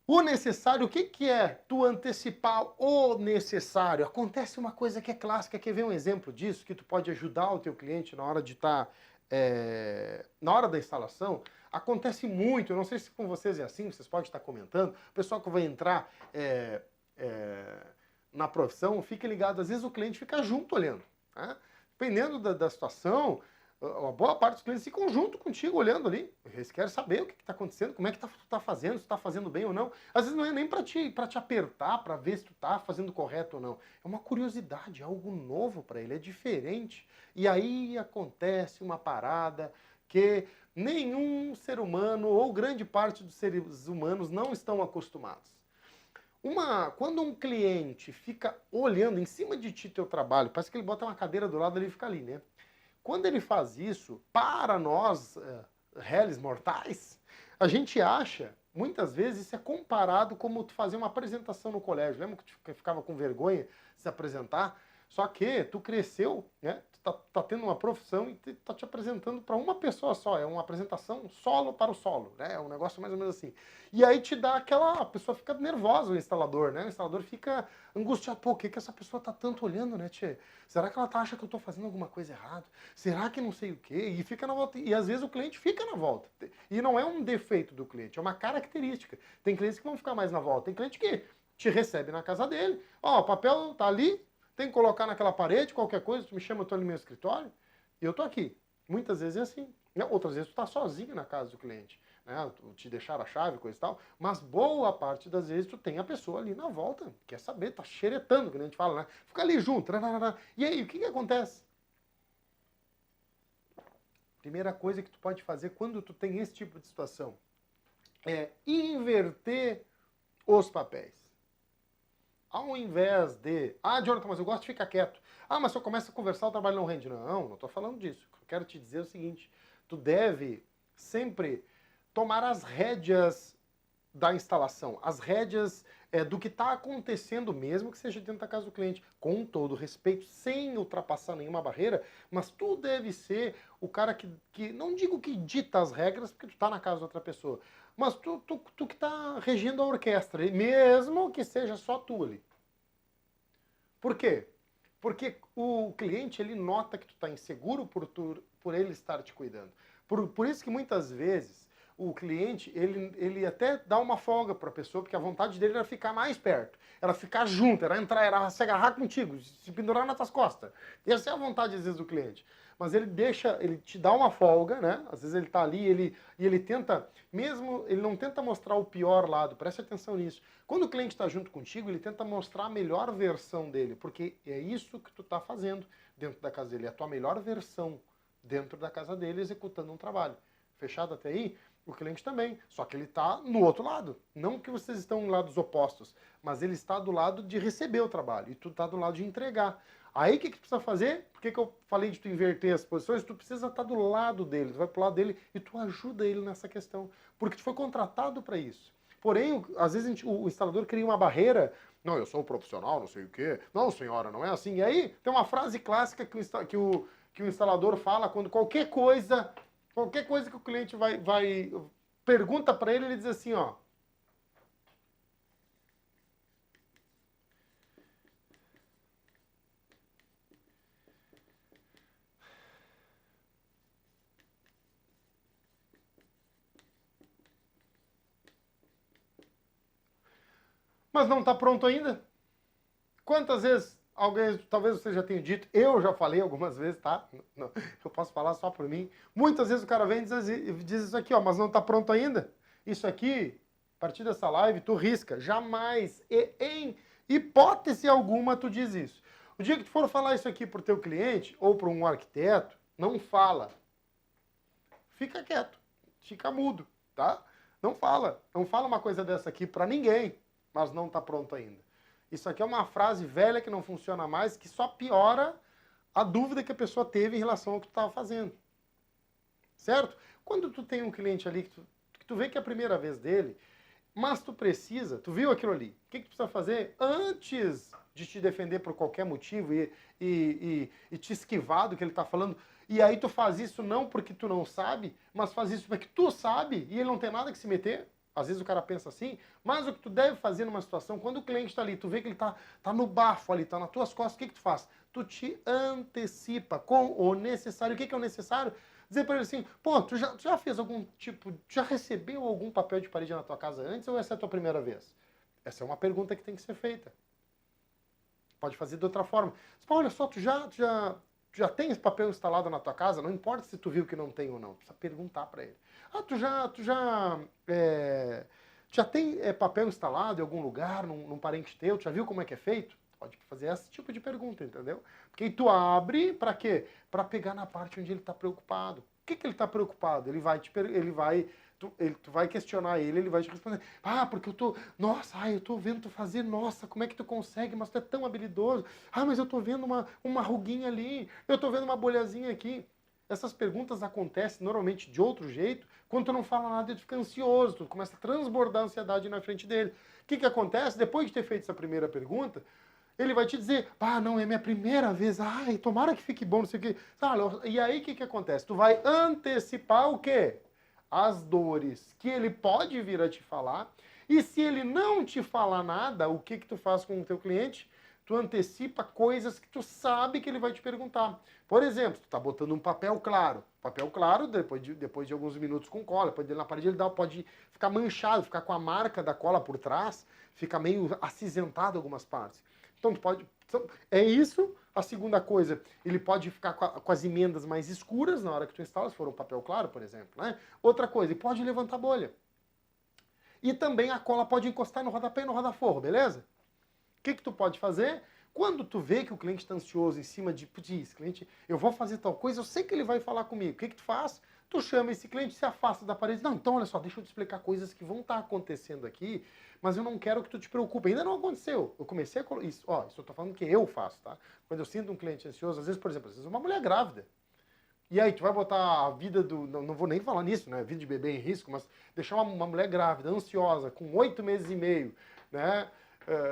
O necessário, o que é tu antecipar o necessário? Acontece uma coisa que é clássica, quer ver um exemplo disso, que tu pode ajudar o teu cliente na hora de estar, na hora da instalação? Acontece muito, eu não sei se com vocês é assim, vocês podem estar comentando, o pessoal que vai entrar na profissão, fica ligado, às vezes o cliente fica junto olhando, né? Dependendo da situação, uma boa parte dos clientes ficam junto contigo, olhando ali. Eles querem saber o que está acontecendo, como é que tu tá fazendo, se tu tá fazendo bem ou não. Às vezes não é nem para te apertar, para ver se tu tá fazendo correto ou não. É uma curiosidade, é algo novo para ele, é diferente. E aí acontece uma parada que nenhum ser humano, ou grande parte dos seres humanos, não estão acostumados. Quando um cliente fica olhando em cima de ti teu trabalho, parece que ele bota uma cadeira do lado e ele fica ali, né? Quando ele faz isso, para nós, réis mortais, a gente acha, muitas vezes, isso é comparado como tu fazer uma apresentação no colégio. Lembra que tu ficava com vergonha de se apresentar? Só que tu cresceu, né? Tu tá tendo uma profissão e tá te apresentando para uma pessoa só. É uma apresentação solo para o solo, né? É um negócio mais ou menos assim. E aí te dá a pessoa fica nervosa, o instalador, né? O instalador fica angustiado. Pô, o que essa pessoa tá tanto olhando, né, tchê? Será que ela acha que eu tô fazendo alguma coisa errada? Será que não sei o quê? E fica na volta. E às vezes o cliente fica na volta. E não é um defeito do cliente, é uma característica. Tem clientes que vão ficar mais na volta. Tem cliente que te recebe na casa dele. Ó, o papel tá ali, tem que colocar naquela parede, qualquer coisa, tu me chama, eu tô ali no meu escritório, e eu tô aqui. Muitas vezes é assim. Outras vezes tu tá sozinho na casa do cliente, né? Te deixaram a chave, coisa e tal, mas boa parte das vezes tu tem a pessoa ali na volta, quer saber, tá xeretando, que a gente fala, né? Fica ali junto, e aí, o que acontece? Primeira coisa que tu pode fazer quando tu tem esse tipo de situação é inverter os papéis. Ao invés de, Jonathan, mas eu gosto de ficar quieto. Mas se eu começo a conversar, o trabalho não rende. Não estou falando disso. Eu quero te dizer o seguinte, tu deve sempre tomar as rédeas da instalação, as rédeas do que está acontecendo, mesmo que seja dentro da casa do cliente, com todo respeito, sem ultrapassar nenhuma barreira, mas tu deve ser o cara que não digo que dita as regras, porque tu está na casa de outra pessoa, mas tu que está regendo a orquestra, mesmo que seja só tu ali. Por quê? Porque o cliente, ele nota que tu está inseguro por ele estar te cuidando. Por isso que muitas vezes o cliente, ele até dá uma folga para a pessoa, porque a vontade dele era ficar mais perto, era ficar junto, era entrar, era se agarrar contigo, se pendurar nas tuas costas. Essa é a vontade, às vezes, do cliente. Mas ele te dá uma folga, né? Às vezes ele tá ali, e ele tenta, mesmo, ele não tenta mostrar o pior lado, preste atenção nisso. Quando o cliente está junto contigo, ele tenta mostrar a melhor versão dele, porque é isso que tu tá fazendo dentro da casa dele, é a tua melhor versão dentro da casa dele, executando um trabalho. Fechado até aí? O cliente também, só que ele está no outro lado. Não que vocês estão em lados opostos, mas ele está do lado de receber o trabalho e tu está do lado de entregar. Aí o que tu precisa fazer? Por que eu falei de tu inverter as posições? Tu precisa estar do lado dele, tu vai pro lado dele e tu ajuda ele nessa questão, porque tu foi contratado para isso. Porém, às vezes o instalador cria uma barreira. Não, eu sou um profissional, não sei o quê. Não, senhora, não é assim. E aí tem uma frase clássica que o instalador fala quando qualquer coisa que o cliente pergunta para ele diz assim, ó. Mas não está pronto ainda? Quantas vezes alguém, talvez você já tenha dito, eu já falei algumas vezes, tá? Não, eu posso falar só por mim. Muitas vezes o cara vem e diz isso aqui, ó, mas não está pronto ainda? Isso aqui, a partir dessa live, tu risca. Jamais, em hipótese alguma, tu diz isso. O dia que tu for falar isso aqui pro teu cliente ou para um arquiteto, não fala. Fica quieto, fica mudo, tá? Não fala uma coisa dessa aqui para ninguém, mas não está pronto ainda. Isso aqui é uma frase velha que não funciona mais, que só piora a dúvida que a pessoa teve em relação ao que tu estava fazendo. Certo? Quando tu tem um cliente ali que tu vê que é a primeira vez dele, mas tu viu aquilo ali, o que tu precisa fazer antes de te defender por qualquer motivo e te esquivar do que ele está falando? E aí tu faz isso não porque tu não sabe, mas faz isso porque tu sabe e ele não tem nada que se meter. Às vezes o cara pensa assim, mas o que tu deve fazer numa situação, quando o cliente está ali, tu vê que ele tá no bafo ali, tá nas tuas costas, o que tu faz? Tu te antecipa com o necessário. O que é o necessário? Dizer para ele assim, pô, tu já fez algum tipo, já recebeu algum papel de parede na tua casa antes ou essa é a tua primeira vez? Essa é uma pergunta que tem que ser feita. Pode fazer de outra forma. Pô, olha só, tu já tem esse papel instalado na tua casa? Não importa se tu viu que não tem ou não, precisa perguntar para ele. Ah, tu já tem papel instalado em algum lugar, num parente teu? Tu já viu como é que é feito? Pode fazer esse tipo de pergunta, entendeu? Porque aí tu abre para quê? Para pegar na parte onde ele está preocupado. O que ele está preocupado? Tu vai questionar ele vai te responder. Ah, porque eu tô vendo tu fazer, nossa, como é que tu consegue? Mas tu é tão habilidoso. Ah, mas eu tô vendo uma ruguinha ali, eu tô vendo uma bolhazinha aqui. Essas perguntas acontecem normalmente de outro jeito, quando tu não fala nada, tu fica ansioso, tu começa a transbordar a ansiedade na frente dele. O que acontece? Depois de ter feito essa primeira pergunta, ele vai te dizer, não, é minha primeira vez, ai, tomara que fique bom, não sei o quê. E aí o que acontece? Tu vai antecipar o quê? As dores que ele pode vir a te falar, e se ele não te falar nada, o que tu faz com o teu cliente? Tu antecipa coisas que tu sabe que ele vai te perguntar. Por exemplo, tu tá botando um papel claro. Papel claro, depois de alguns minutos com cola, depois dele na parede, ele pode ficar manchado, ficar com a marca da cola por trás, fica meio acinzentado algumas partes. Então, é isso. A segunda coisa, ele pode ficar com as emendas mais escuras na hora que tu instala, se for um papel claro, por exemplo. Né? Outra coisa, ele pode levantar bolha. E também a cola pode encostar no rodapé e no rodaforro, beleza? O que tu pode fazer? Quando tu vê que o cliente está ansioso em cima de, putz, cliente, eu vou fazer tal coisa, eu sei que ele vai falar comigo. O que tu faz? Tu chama esse cliente, se afasta da parede. Não, então olha só, deixa eu te explicar coisas que vão estar acontecendo aqui, mas eu não quero que tu te preocupe. Ainda não aconteceu. Eu comecei a... Isso eu tô falando que eu faço, tá? Quando eu sinto um cliente ansioso, às vezes, por exemplo, uma mulher grávida. E aí, tu vai botar a vida do... Não vou nem falar nisso, né? Vida de bebê em risco, mas deixar uma mulher grávida, ansiosa, com 8 meses e meio, né?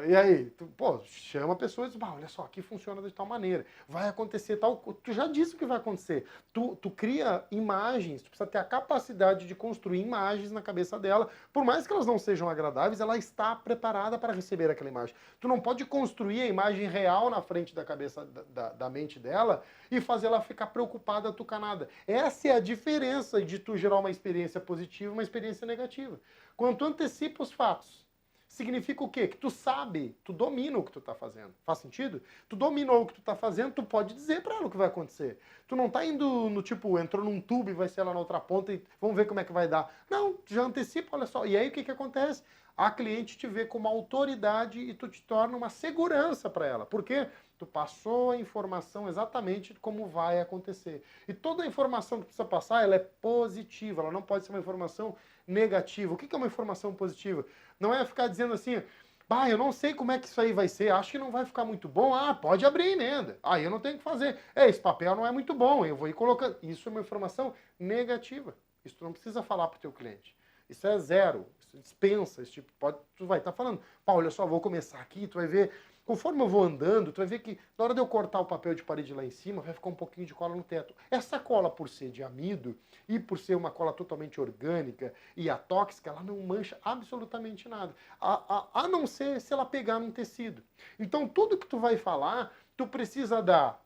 E aí, tu, pô, chama a pessoa e diz, olha só, aqui funciona de tal maneira, vai acontecer tal... Tu já disse o que vai acontecer. Tu cria imagens, tu precisa ter a capacidade de construir imagens na cabeça dela, por mais que elas não sejam agradáveis, ela está preparada para receber aquela imagem. Tu não pode construir a imagem real na frente da cabeça, da mente dela e fazer ela ficar preocupada, tucanada. Essa é a diferença de tu gerar uma experiência positiva e uma experiência negativa. Quando tu antecipa os fatos, significa o quê? Que tu sabe, tu domina o que tu tá fazendo. Faz sentido? Tu dominou o que tu tá fazendo, tu pode dizer pra ela o que vai acontecer. Tu não tá indo no tipo, entrou num tubo e vai ser lá na outra ponta e vamos ver como é que vai dar. Não, tu já antecipa, olha só. E aí o que que acontece? A cliente te vê como autoridade e tu te torna uma segurança para ela. Por quê? Tu passou a informação exatamente como vai acontecer. E toda a informação que precisa passar, ela é positiva, ela não pode ser uma informação negativa. O que é uma informação positiva? Não é ficar dizendo assim, bah, eu não sei como é que isso aí vai ser, acho que não vai ficar muito bom, pode abrir a emenda, aí eu não tenho que fazer, esse papel não é muito bom, eu vou ir colocando. Isso é uma informação negativa, isso tu não precisa falar para o teu cliente. Isso é zero, isso dispensa, esse tipo, tu vai estar falando, pá, olha só, vou começar aqui, tu vai ver, conforme eu vou andando, tu vai ver que na hora de eu cortar o papel de parede lá em cima, vai ficar um pouquinho de cola no teto. Essa cola, por ser de amido e por ser uma cola totalmente orgânica e atóxica, ela não mancha absolutamente nada, a não ser se ela pegar num tecido. Então tudo que tu vai falar, tu precisa dar,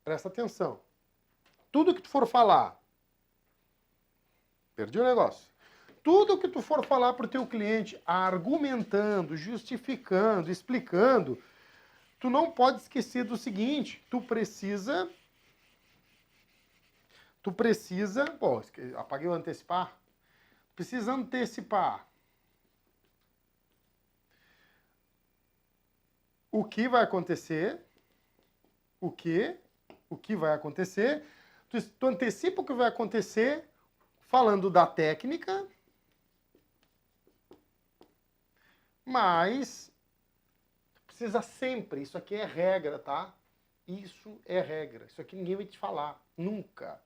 presta atenção, tudo que tu for falar, perdi o negócio. Tudo que tu for falar para o teu cliente, argumentando, justificando, explicando, tu não pode esquecer do seguinte, tu precisa, pô, apaguei o antecipar, precisa antecipar o que vai acontecer, o que vai acontecer, tu antecipa o que vai acontecer falando da técnica, mas precisa sempre, isso aqui é regra, tá? Isso é regra, isso aqui ninguém vai te falar, nunca.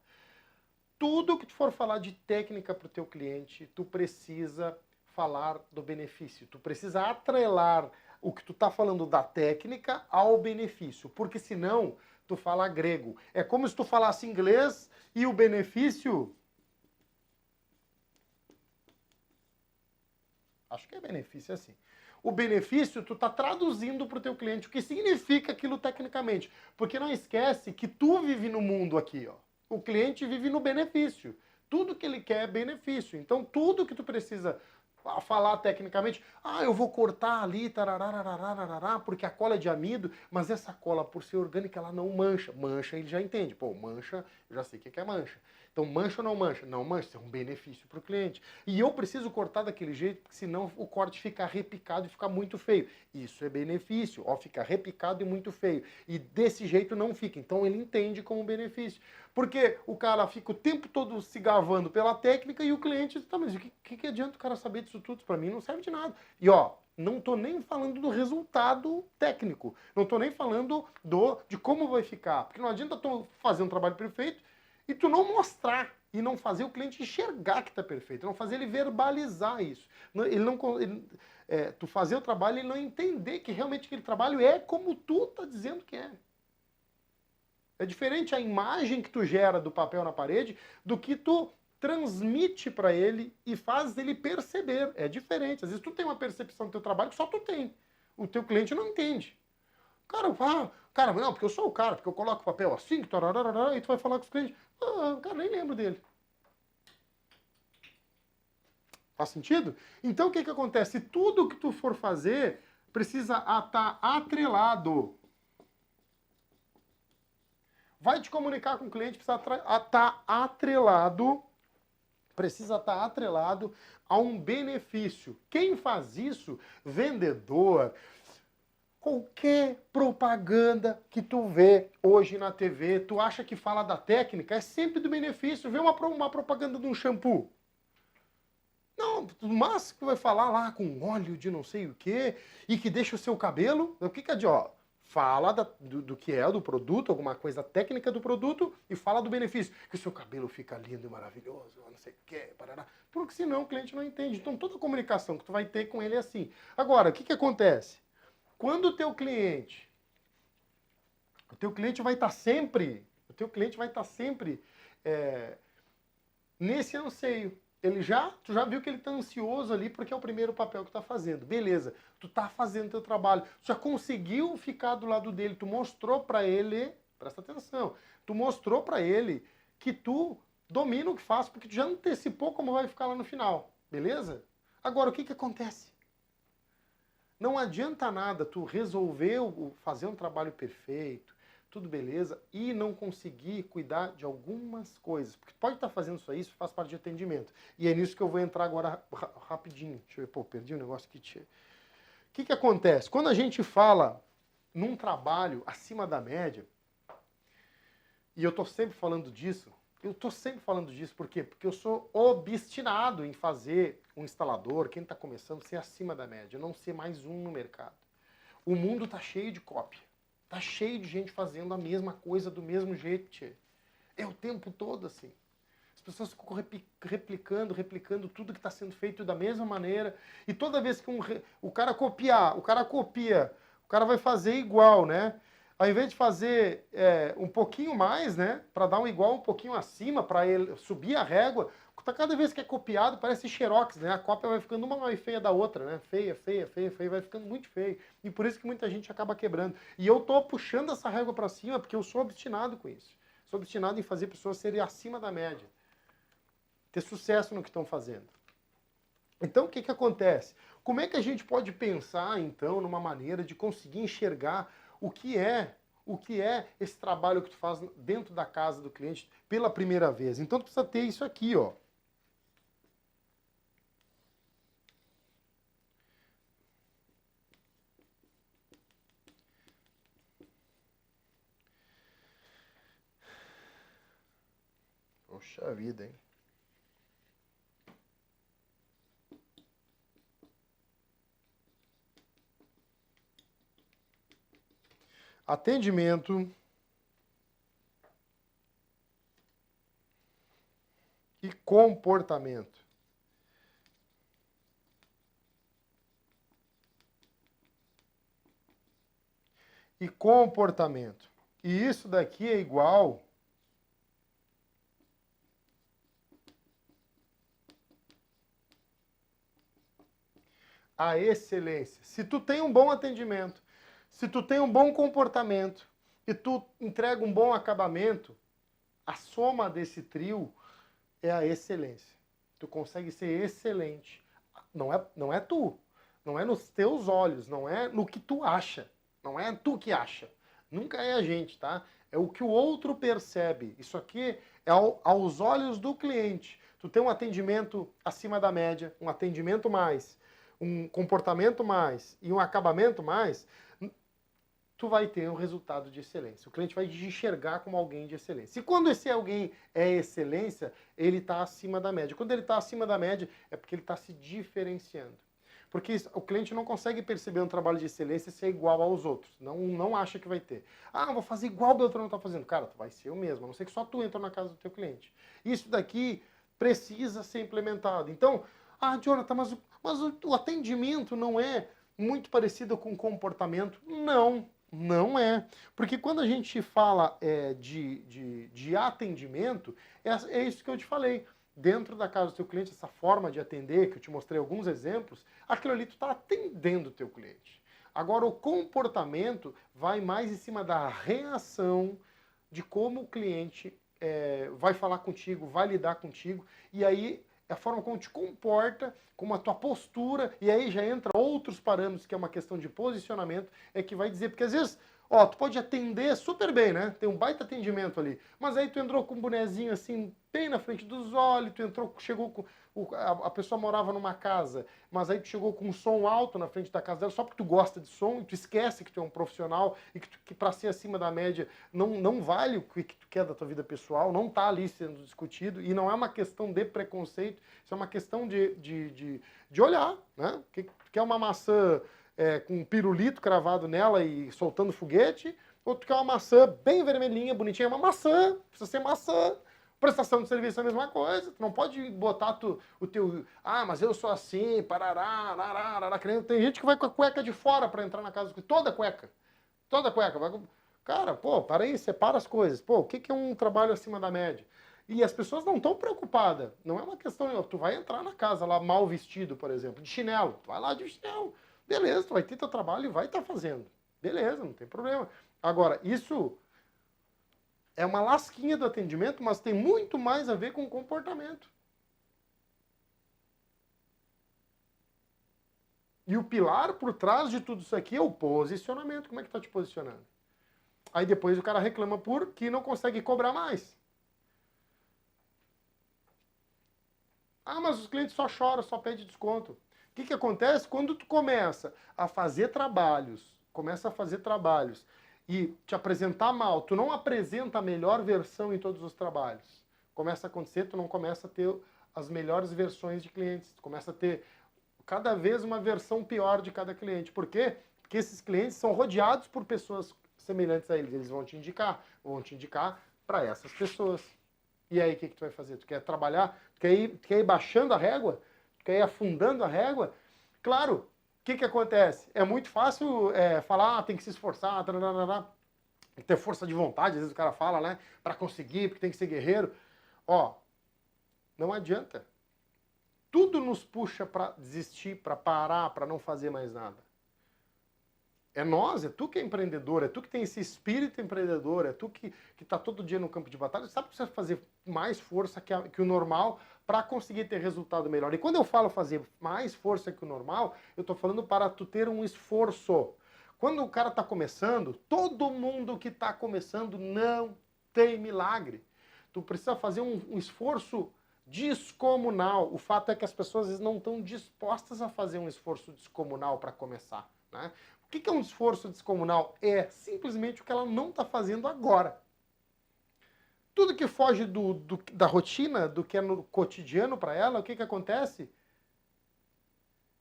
Tudo que tu for falar de técnica para o teu cliente, tu precisa falar do benefício, tu precisa atrelar o que tu tá falando da técnica ao benefício, porque senão tu fala grego. É como se tu falasse inglês e o benefício... Acho que é benefício assim. O benefício, tu tá traduzindo para o teu cliente o que significa aquilo tecnicamente. Porque não esquece que tu vive no mundo aqui, ó. O cliente vive no benefício. Tudo que ele quer é benefício. Então, tudo que tu precisa falar tecnicamente, eu vou cortar ali, tararararararará, porque a cola é de amido, mas essa cola, por ser orgânica, ela não mancha. Mancha, ele já entende. Pô, mancha, eu já sei o que é mancha. Então, mancha ou não mancha? Não mancha, isso é um benefício para o cliente. E eu preciso cortar daquele jeito, porque senão o corte fica repicado e fica muito feio. Isso é benefício, ó, fica repicado e muito feio. E desse jeito não fica. Então, ele entende como benefício. Porque o cara fica o tempo todo se gavando pela técnica e o cliente diz, tá, mas o que adianta o cara saber disso tudo? Para mim não serve de nada. E ó, não tô nem falando do resultado técnico. Não tô nem falando de como vai ficar. Porque não adianta tu fazer um trabalho perfeito e tu não mostrar e não fazer o cliente enxergar que está perfeito, não fazer ele verbalizar isso. Tu fazer o trabalho e ele não entender que realmente aquele trabalho é como tu está dizendo que é. É diferente a imagem que tu gera do papel na parede do que tu transmite para ele e faz ele perceber. É diferente. Às vezes tu tem uma percepção do teu trabalho que só tu tem. O teu cliente não entende. Cara, não, porque eu sou o cara, porque eu coloco o papel assim, e tu vai falar com os clientes. Cara, nem lembro dele. Faz sentido? Então o que acontece? Tudo que tu for fazer precisa estar atrelado. Vai te comunicar com o cliente, precisa estar atrelado. Precisa estar atrelado a um benefício. Quem faz isso? Vendedor. Qualquer propaganda que tu vê hoje na TV, tu acha que fala da técnica, é sempre do benefício. Vê uma propaganda de um shampoo. Não, mas que vai falar lá com óleo de não sei o quê, e que deixa o seu cabelo, o que adianta? Fala do que é do produto, alguma coisa técnica do produto, e fala do benefício. Que o seu cabelo fica lindo e maravilhoso, não sei o quê, parará. Porque senão o cliente não entende. Então toda a comunicação que tu vai ter com ele é assim. Agora, o que acontece? Quando o teu cliente vai estar sempre, nesse anseio. Tu já viu que ele está ansioso ali porque é o primeiro papel que está fazendo. Beleza, tu está fazendo teu trabalho, tu já conseguiu ficar do lado dele, tu mostrou para ele, presta atenção, tu mostrou para ele que tu domina o que faz, porque tu já antecipou como vai ficar lá no final, beleza? Agora, o que que acontece? Não adianta nada tu resolver fazer um trabalho perfeito, tudo beleza, e não conseguir cuidar de algumas coisas. Porque pode estar fazendo isso faz parte de atendimento. E é nisso que eu vou entrar agora rapidinho. Deixa eu ver, pô, perdi um negócio aqui. O que que acontece? Quando a gente fala num trabalho acima da média, e eu estou sempre falando disso, por quê? Porque eu sou obstinado em fazer um instalador, quem está começando, ser acima da média, não ser mais um no mercado. O mundo está cheio de cópia. Tá cheio de gente fazendo a mesma coisa do mesmo jeito, tchê. É o tempo todo assim. As pessoas ficam replicando tudo que está sendo feito da mesma maneira. E toda vez que o cara copia, o cara vai fazer igual, né? Ao invés de fazer um pouquinho mais, né? Para dar um igual um pouquinho acima, para ele subir a régua, cada vez que é copiado parece xerox, né? A cópia vai ficando uma mais feia da outra, né? Feia, vai ficando muito feio. E por isso que muita gente acaba quebrando. E eu tô puxando essa régua para cima porque eu sou obstinado com isso. Sou obstinado em fazer pessoas serem acima da média. Ter sucesso no que estão fazendo. Então, o que que acontece? Como é que a gente pode pensar, então, numa maneira de conseguir enxergar o que é esse trabalho que tu faz dentro da casa do cliente pela primeira vez? Então, tu precisa ter isso aqui, ó. Poxa vida, hein? Atendimento e comportamento. E comportamento. E isso daqui é igual a excelência. Se tu tem um bom atendimento, se tu tem um bom comportamento e tu entrega um bom acabamento, a soma desse trio é a excelência. Tu consegue ser excelente. Não é tu. Não é nos teus olhos. Não é no que tu acha. Não é tu que acha. Nunca é a gente, tá? É o que o outro percebe. Isso aqui é aos olhos do cliente. Tu tem um atendimento acima da média, um atendimento mais, um comportamento mais e um acabamento mais, tu vai ter um resultado de excelência. O cliente vai te enxergar como alguém de excelência. E quando esse alguém é excelência, ele está acima da média. Quando ele está acima da média, é porque ele está se diferenciando. Porque o cliente não consegue perceber um trabalho de excelência se é igual aos outros. Não acha que vai ter. Ah, vou fazer igual o Beltrano está fazendo. Cara, tu vai ser o mesmo, a não ser que só tu entra na casa do teu cliente. Isso daqui precisa ser implementado. Então, Jonathan, mas o atendimento não é muito parecido com o comportamento? Não é. Porque quando a gente fala de atendimento, é isso que eu te falei. Dentro da casa do teu cliente, essa forma de atender, que eu te mostrei alguns exemplos, aquilo ali tu está atendendo o teu cliente. Agora, o comportamento vai mais em cima da reação de como o cliente vai falar contigo, vai lidar contigo, e aí a forma como te comporta, como a tua postura, e aí já entra outros parâmetros, que é uma questão de posicionamento, é que vai dizer, porque às vezes, tu pode atender super bem, né? Tem um baita atendimento ali, mas aí tu entrou com um bonezinho assim, bem na frente dos olhos, chegou com... A pessoa morava numa casa, mas aí tu chegou com um som alto na frente da casa dela, só porque tu gosta de som, e tu esquece que tu é um profissional, e que para ser acima da média não vale o que tu quer da tua vida pessoal, não tá ali sendo discutido, e não é uma questão de preconceito, isso é uma questão de olhar, né? Que quer uma maçã com um pirulito cravado nela e soltando foguete, ou tu quer uma maçã bem vermelhinha, bonitinha, é uma maçã, precisa ser maçã. Prestação de serviço é a mesma coisa. Tu não pode botar o teu... Ah, mas eu sou assim, parará, larará. Tem gente que vai com a cueca de fora para entrar na casa. Toda cueca. Toda cueca. Cara, pô, para aí, separa as coisas. Pô, o que é um trabalho acima da média? E as pessoas não estão preocupadas. Não é uma questão... Tu vai entrar na casa lá mal vestido, por exemplo, de chinelo. Tu vai lá de chinelo. Beleza, tu vai ter teu trabalho e vai estar fazendo. Beleza, não tem problema. Agora, isso é uma lasquinha do atendimento, mas tem muito mais a ver com o comportamento. E o pilar por trás de tudo isso aqui é o posicionamento. Como é que tá te posicionando? Aí depois o cara reclama porque não consegue cobrar mais. Ah, mas os clientes só choram, só pedem desconto. O que acontece? Quando tu começa a fazer trabalhos, e te apresentar mal, tu não apresenta a melhor versão em todos os trabalhos. Começa a acontecer, tu não começa a ter as melhores versões de clientes, tu começa a ter cada vez uma versão pior de cada cliente. Por quê? Porque esses clientes são rodeados por pessoas semelhantes a eles. Eles vão te indicar para essas pessoas. E aí, o que tu vai fazer? Tu quer trabalhar? Tu quer ir baixando a régua? Tu quer ir afundando a régua? Claro, o que acontece? É muito fácil falar, tem que se esforçar, tem que ter força de vontade, às vezes o cara fala, né? Para conseguir, porque tem que ser guerreiro. Ó, não adianta. Tudo nos puxa para desistir, para parar, para não fazer mais nada. É nós, é tu que é empreendedor, é tu que tem esse espírito empreendedor, é tu que está todo dia no campo de batalha, sabe que você vai fazer mais força que o normal para conseguir ter resultado melhor. E quando eu falo fazer mais força que o normal, eu estou falando para tu ter um esforço. Quando o cara está começando, todo mundo que está começando não tem milagre. Tu precisa fazer um esforço descomunal. O fato é que as pessoas às vezes não estão dispostas a fazer um esforço descomunal para começar, né? O que é um esforço descomunal? É simplesmente o que ela não está fazendo agora. Tudo que foge da rotina, do que é no cotidiano para ela, o que acontece?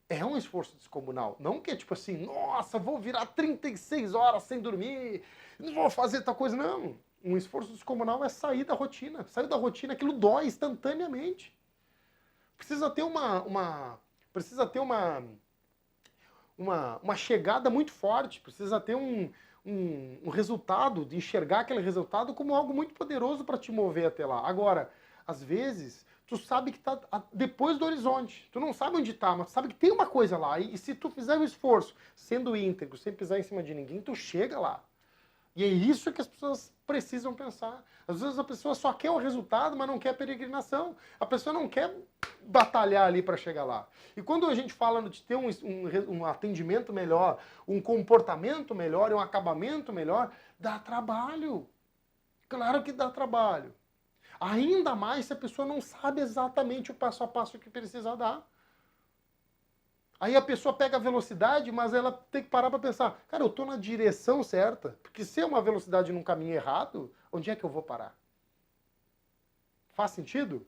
É um esforço descomunal. Não que é tipo assim, nossa, vou virar 36 horas sem dormir, não vou fazer tal coisa. Não. Um esforço descomunal é sair da rotina. Sair da rotina, aquilo dói instantaneamente. Precisa ter uma chegada muito forte, precisa ter um resultado, de enxergar aquele resultado como algo muito poderoso para te mover até lá. Agora, às vezes, tu sabe que está depois do horizonte, tu não sabe onde está, mas tu sabe que tem uma coisa lá, e se tu fizer um esforço, sendo íntegro, sem pisar em cima de ninguém, tu chega lá. E é isso que as pessoas precisam pensar. Às vezes a pessoa só quer o resultado, mas não quer a peregrinação. A pessoa não quer batalhar ali para chegar lá. E quando a gente fala de ter um atendimento melhor, um comportamento melhor, um acabamento melhor, dá trabalho. Claro que dá trabalho. Ainda mais se a pessoa não sabe exatamente o passo a passo que precisa dar. Aí a pessoa pega a velocidade, mas ela tem que parar para pensar, cara, eu estou na direção certa, porque se é uma velocidade num caminho errado, onde é que eu vou parar? Faz sentido?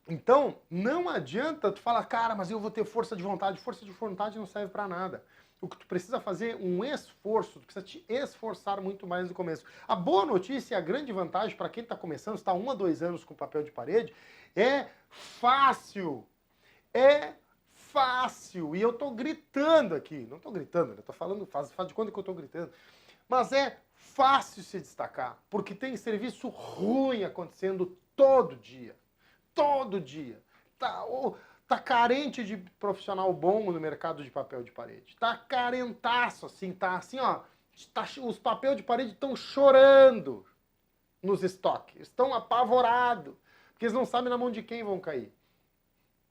Então, não adianta tu falar, cara, mas eu vou ter força de vontade. Força de vontade não serve para nada. O que tu precisa fazer é um esforço, tu precisa te esforçar muito mais no começo. A boa notícia e a grande vantagem para quem está começando, está 1 a 2 anos com papel de parede, é fácil. É fácil. E eu estou gritando aqui. Não estou gritando, eu estou falando, faz de conta que eu estou gritando. Mas é fácil se destacar, porque tem serviço ruim acontecendo todo dia. Todo dia. Tá carente de profissional bom no mercado de papel de parede. Tá carentaço, assim, tá assim, ó. Os papéis de parede estão chorando nos estoques. Estão apavorados. Porque eles não sabem na mão de quem vão cair.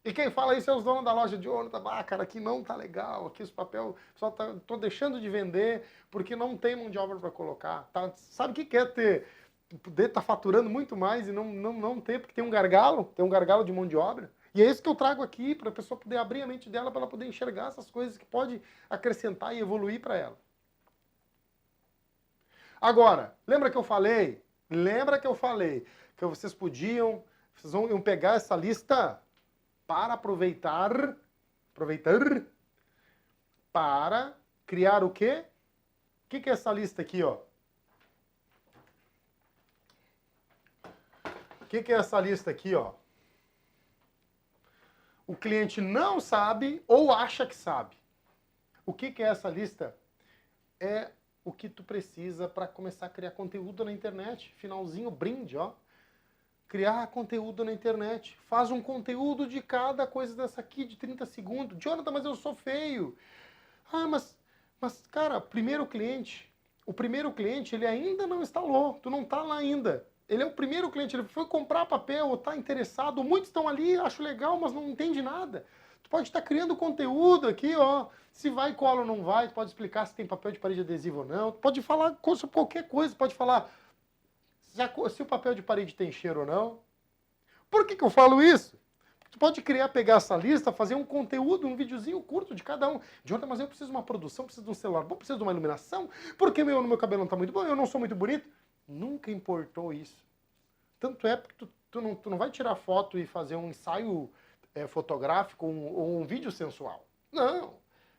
E quem fala isso é os donos da loja de ônibus. Ah, cara, aqui não tá legal. Aqui os papéis, só tô deixando de vender porque não tem mão de obra para colocar. Tá, sabe o que é ter? Poder estar faturando muito mais e não ter, porque tem um gargalo de mão de obra. E é isso que eu trago aqui, para a pessoa poder abrir a mente dela, para ela poder enxergar essas coisas que pode acrescentar e evoluir para ela. Agora, lembra que eu falei que vocês iam pegar essa lista para aproveitar para criar o quê? O que é essa lista aqui, ó? O que é essa lista aqui, ó? O cliente não sabe ou acha que sabe. O que é essa lista? É o que tu precisa para começar a criar conteúdo na internet. Finalzinho, brinde, ó. Criar conteúdo na internet. Faz um conteúdo de cada coisa dessa aqui, de 30 segundos. Jonathan, mas eu sou feio. Ah, mas cara, o primeiro cliente, ele ainda não instalou. Tu não tá lá ainda. Ele é o primeiro cliente, ele foi comprar papel, ou tá interessado. Muitos estão ali, acho legal, mas não entende nada. Tu pode estar criando conteúdo aqui, ó. Se vai cola ou não vai, tu pode explicar se tem papel de parede adesivo ou não. Tu pode falar sobre qualquer coisa, pode falar se o papel de parede tem cheiro ou não. Por que eu falo isso? Tu pode pegar essa lista, fazer um conteúdo, um videozinho curto de cada um. Jonathan, mas eu preciso de uma produção, preciso de um celular bom, preciso de uma iluminação, porque meu cabelo não tá muito bom, eu não sou muito bonito. Nunca importou isso. Tanto é porque tu não vai tirar foto e fazer um ensaio fotográfico ou um vídeo sensual. Não.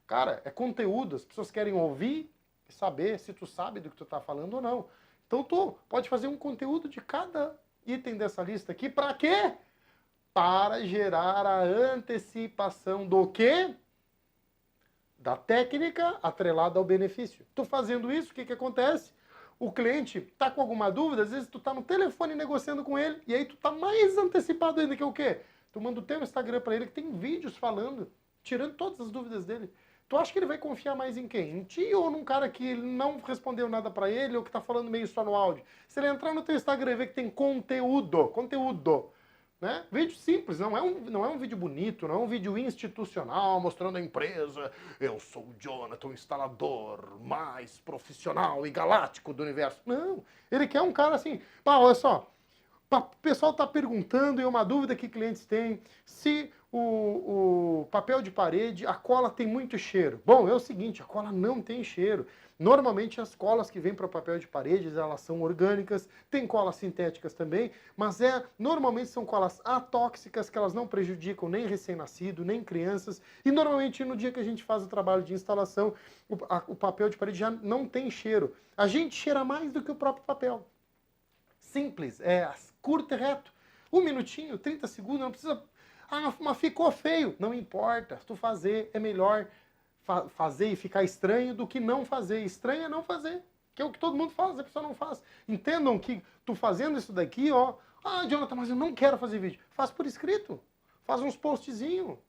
Cara, é conteúdo. As pessoas querem ouvir e saber se tu sabe do que tu tá falando ou não. Então tu pode fazer um conteúdo de cada item dessa lista aqui. Para quê? Para gerar a antecipação do quê? Da técnica atrelada ao benefício. Tu fazendo isso, o que acontece? O cliente tá com alguma dúvida, às vezes tu tá no telefone negociando com ele, e aí tu tá mais antecipado ainda, que é o quê? Tu manda o teu Instagram para ele, que tem vídeos falando, tirando todas as dúvidas dele. Tu acha que ele vai confiar mais em quem? Em ti ou num cara que não respondeu nada para ele ou que tá falando meio só no áudio? Se ele entrar no teu Instagram e ver que tem conteúdo, né? Vídeo simples, não é um vídeo bonito, não é um vídeo institucional mostrando a empresa. Eu sou o Jonathan, o instalador mais profissional e galáctico do universo. Não, ele quer um cara assim, olha só, o pessoal está perguntando, e uma dúvida que clientes têm, se o papel de parede, a cola tem muito cheiro. Bom, é o seguinte, a cola não tem cheiro. Normalmente as colas que vêm para papel de paredes, elas são orgânicas, tem colas sintéticas também, mas normalmente são colas atóxicas, que elas não prejudicam nem recém-nascido, nem crianças, e normalmente no dia que a gente faz o trabalho de instalação, o papel de parede já não tem cheiro. A gente cheira mais do que o próprio papel. Simples, curto e reto. 1 minutinho, 30 segundos, não precisa... Ah, mas ficou feio. Não importa, se tu fazer, é melhor fazer e ficar estranho do que não fazer. Estranho é não fazer, que é o que todo mundo faz, a pessoa não faz. Entendam que tu fazendo isso daqui, ó, Jonathan, mas eu não quero fazer vídeo. Faz por escrito, faz uns postzinhos,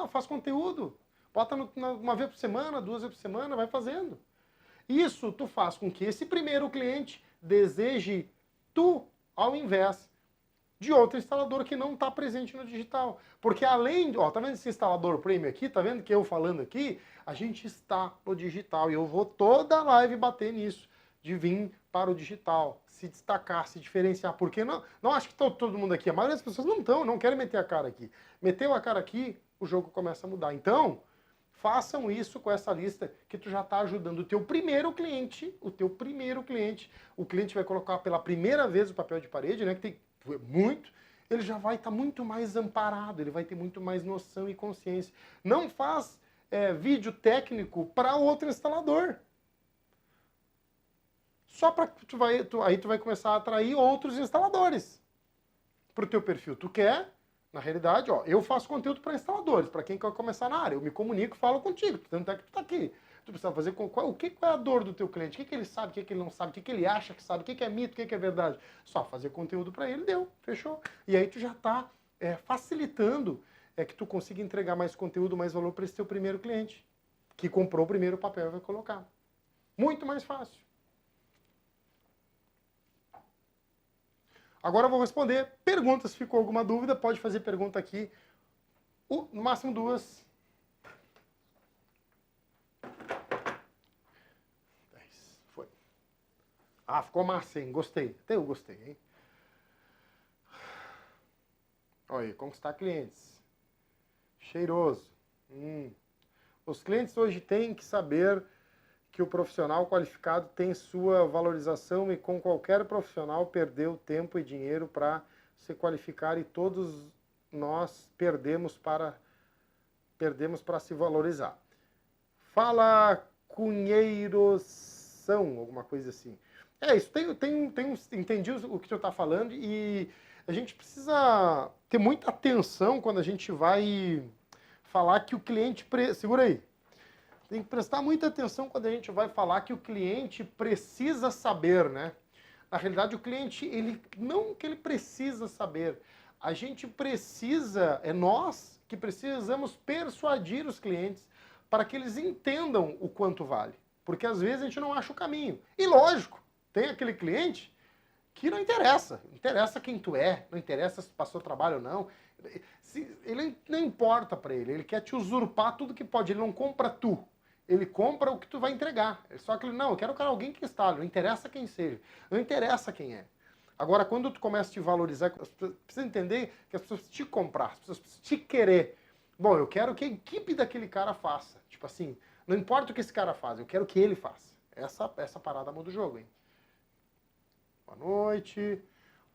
faz conteúdo. Bota uma vez por semana, 2 vezes por semana, vai fazendo. Isso tu faz com que esse primeiro cliente deseje tu, ao invés de outro instalador que não está presente no digital. Porque além, tá vendo esse instalador premium aqui? Tá vendo que eu falando aqui? A gente está no digital e eu vou toda a live bater nisso, de vir para o digital, se destacar, se diferenciar. Porque não acho que todo mundo aqui, a maioria das pessoas não querem meter a cara aqui. Meteu a cara aqui, o jogo começa a mudar. Então, façam isso com essa lista que tu já está ajudando o teu primeiro cliente, o cliente vai colocar pela primeira vez o papel de parede, né, que tem muito, ele já vai estar muito mais amparado, ele vai ter muito mais noção e consciência. Não faz vídeo técnico para outro instalador. Só para que aí tu vai começar a atrair outros instaladores para o teu perfil. Tu quer, na realidade, eu faço conteúdo para instaladores, para quem quer começar na área. Eu me comunico, falo contigo, tanto é que tu está aqui. Tu precisa fazer qual é a dor do teu cliente, o que ele sabe, o que ele não sabe, o que ele acha que sabe, o que é mito, o que é verdade. Só fazer conteúdo para ele, deu, fechou. E aí tu já está facilitando que tu consiga entregar mais conteúdo, mais valor para esse teu primeiro cliente, que comprou o primeiro papel e vai colocar. Muito mais fácil. Agora eu vou responder perguntas. Se ficou alguma dúvida, pode fazer pergunta aqui. No máximo 2. Foi. Ficou massa, hein? Gostei. Até eu gostei, hein? Olha aí, conquistar clientes. Cheiroso. Os clientes hoje têm que saber que o profissional qualificado tem sua valorização e com qualquer profissional perdeu tempo e dinheiro para se qualificar e todos nós perdemos para se valorizar. Fala Cunheiroção, alguma coisa assim. É isso, entendi o que tu está falando e a gente precisa ter muita atenção quando a gente vai falar que o cliente... Segura aí. Tem que prestar muita atenção quando a gente vai falar que o cliente precisa saber, né? Na realidade, o cliente, ele não que ele precisa saber. A gente precisa, é nós que precisamos persuadir os clientes para que eles entendam o quanto vale. Porque às vezes a gente não acha o caminho. E lógico, tem aquele cliente que não interessa. Não interessa quem tu é, não interessa se passou trabalho ou não. Ele não importa para ele, ele quer te usurpar tudo que pode, ele não compra tu. Ele compra o que tu vai entregar. Só que ele, não, eu quero alguém que instale, não interessa quem seja, não interessa quem é. Agora, quando tu começa a te valorizar, as pessoas precisam entender que as pessoas precisam te comprar, as pessoas precisam te querer. Bom, eu quero que a equipe daquele cara faça. Tipo assim, não importa o que esse cara faz, eu quero que ele faça. Essa parada muda o jogo, hein? Boa noite.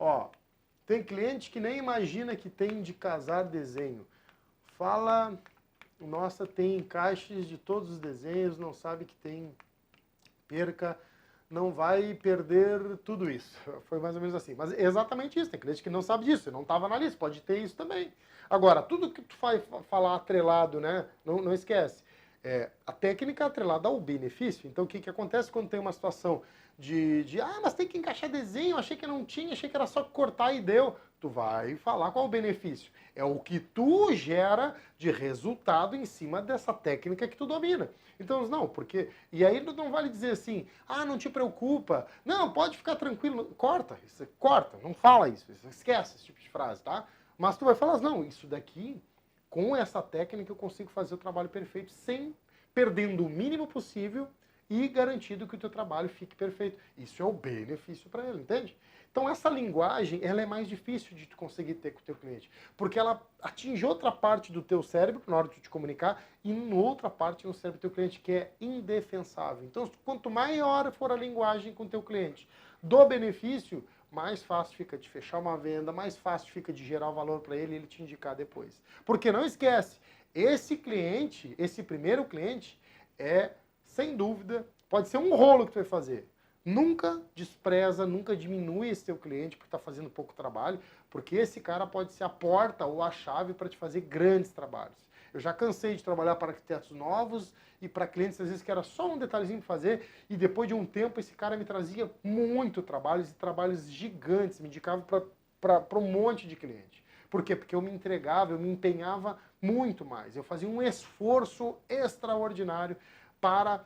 Ó, tem cliente que nem imagina que tem de casar desenho. Fala, nossa, tem encaixes de todos os desenhos, não sabe que tem perca, não vai perder tudo isso. Foi mais ou menos assim. Mas é exatamente isso, tem cliente que não sabe disso, não estava na lista, pode ter isso também. Agora, tudo que tu vai falar atrelado, né, não esquece. A técnica atrelada ao benefício. Então, o que acontece quando tem uma situação mas tem que encaixar desenho, achei que não tinha, achei que era só cortar e deu. Tu vai falar qual é o benefício. É o que tu gera de resultado em cima dessa técnica que tu domina. Então, não, porque... E aí não vale dizer assim, não te preocupa, não, pode ficar tranquilo, corta, não fala isso, esquece esse tipo de frase, tá? Mas tu vai falar, não, isso daqui, com essa técnica eu consigo fazer o trabalho perfeito sem perdendo o mínimo possível e garantido que o teu trabalho fique perfeito. Isso é o benefício para ele, entende? Então essa linguagem, ela é mais difícil de tu conseguir ter com o teu cliente, porque ela atinge outra parte do teu cérebro na hora de tu te comunicar e em outra parte no cérebro do teu cliente que é indefensável. Então quanto maior for a linguagem com o teu cliente do benefício, mais fácil fica de fechar uma venda, mais fácil fica de gerar valor para ele e ele te indicar depois. Porque não esquece, esse cliente, esse primeiro cliente sem dúvida, pode ser um rolo que tu vai fazer. Nunca despreza, nunca diminui esse teu cliente porque está fazendo pouco trabalho, porque esse cara pode ser a porta ou a chave para te fazer grandes trabalhos. Eu já cansei de trabalhar para arquitetos novos e para clientes, às vezes, que era só um detalhezinho para fazer, e depois de um tempo esse cara me trazia muito trabalhos e trabalhos gigantes, me indicava para um monte de cliente. Por quê? Porque eu me entregava, eu me empenhava muito mais. Eu fazia um esforço extraordinário para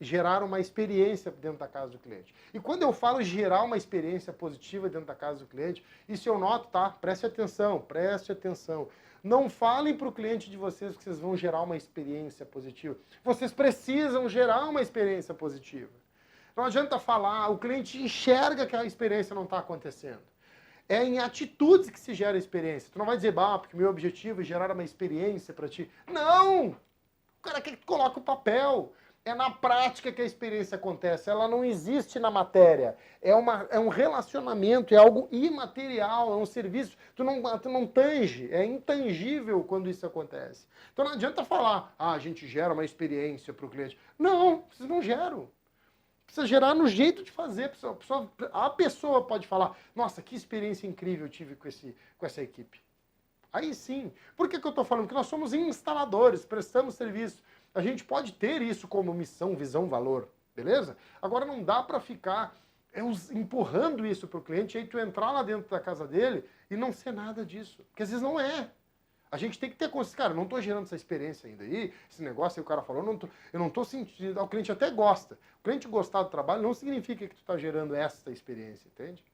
gerar uma experiência dentro da casa do cliente. E quando eu falo gerar uma experiência positiva dentro da casa do cliente, isso eu noto, tá? Preste atenção, preste atenção. Não falem para o cliente de vocês que vocês vão gerar uma experiência positiva. Vocês precisam gerar uma experiência positiva. Não adianta falar, o cliente enxerga que a experiência não está acontecendo. É em atitudes que se gera a experiência. Tu não vai dizer, porque o meu objetivo é gerar uma experiência para ti. Não! O cara quer que tu coloque o papel. É na prática que a experiência acontece. Ela não existe na matéria. É um relacionamento, é algo imaterial, é um serviço. Tu não tange, é intangível quando isso acontece. Então não adianta falar, a gente gera uma experiência para o cliente. Não, vocês não geram. Precisa gerar no jeito de fazer. A pessoa pode falar, nossa, que experiência incrível eu tive com essa equipe. Aí sim. Por que eu estou falando? Porque nós somos instaladores, prestamos serviço. A gente pode ter isso como missão, visão, valor, beleza? Agora não dá para ficar empurrando isso para o cliente, aí tu entrar lá dentro da casa dele e não ser nada disso. Porque às vezes não é. A gente tem que ter consciência. Cara, eu não estou gerando essa experiência ainda aí, esse negócio aí o cara falou, eu não estou sentindo. O cliente até gosta. O cliente gostar do trabalho não significa que tu está gerando essa experiência, entende?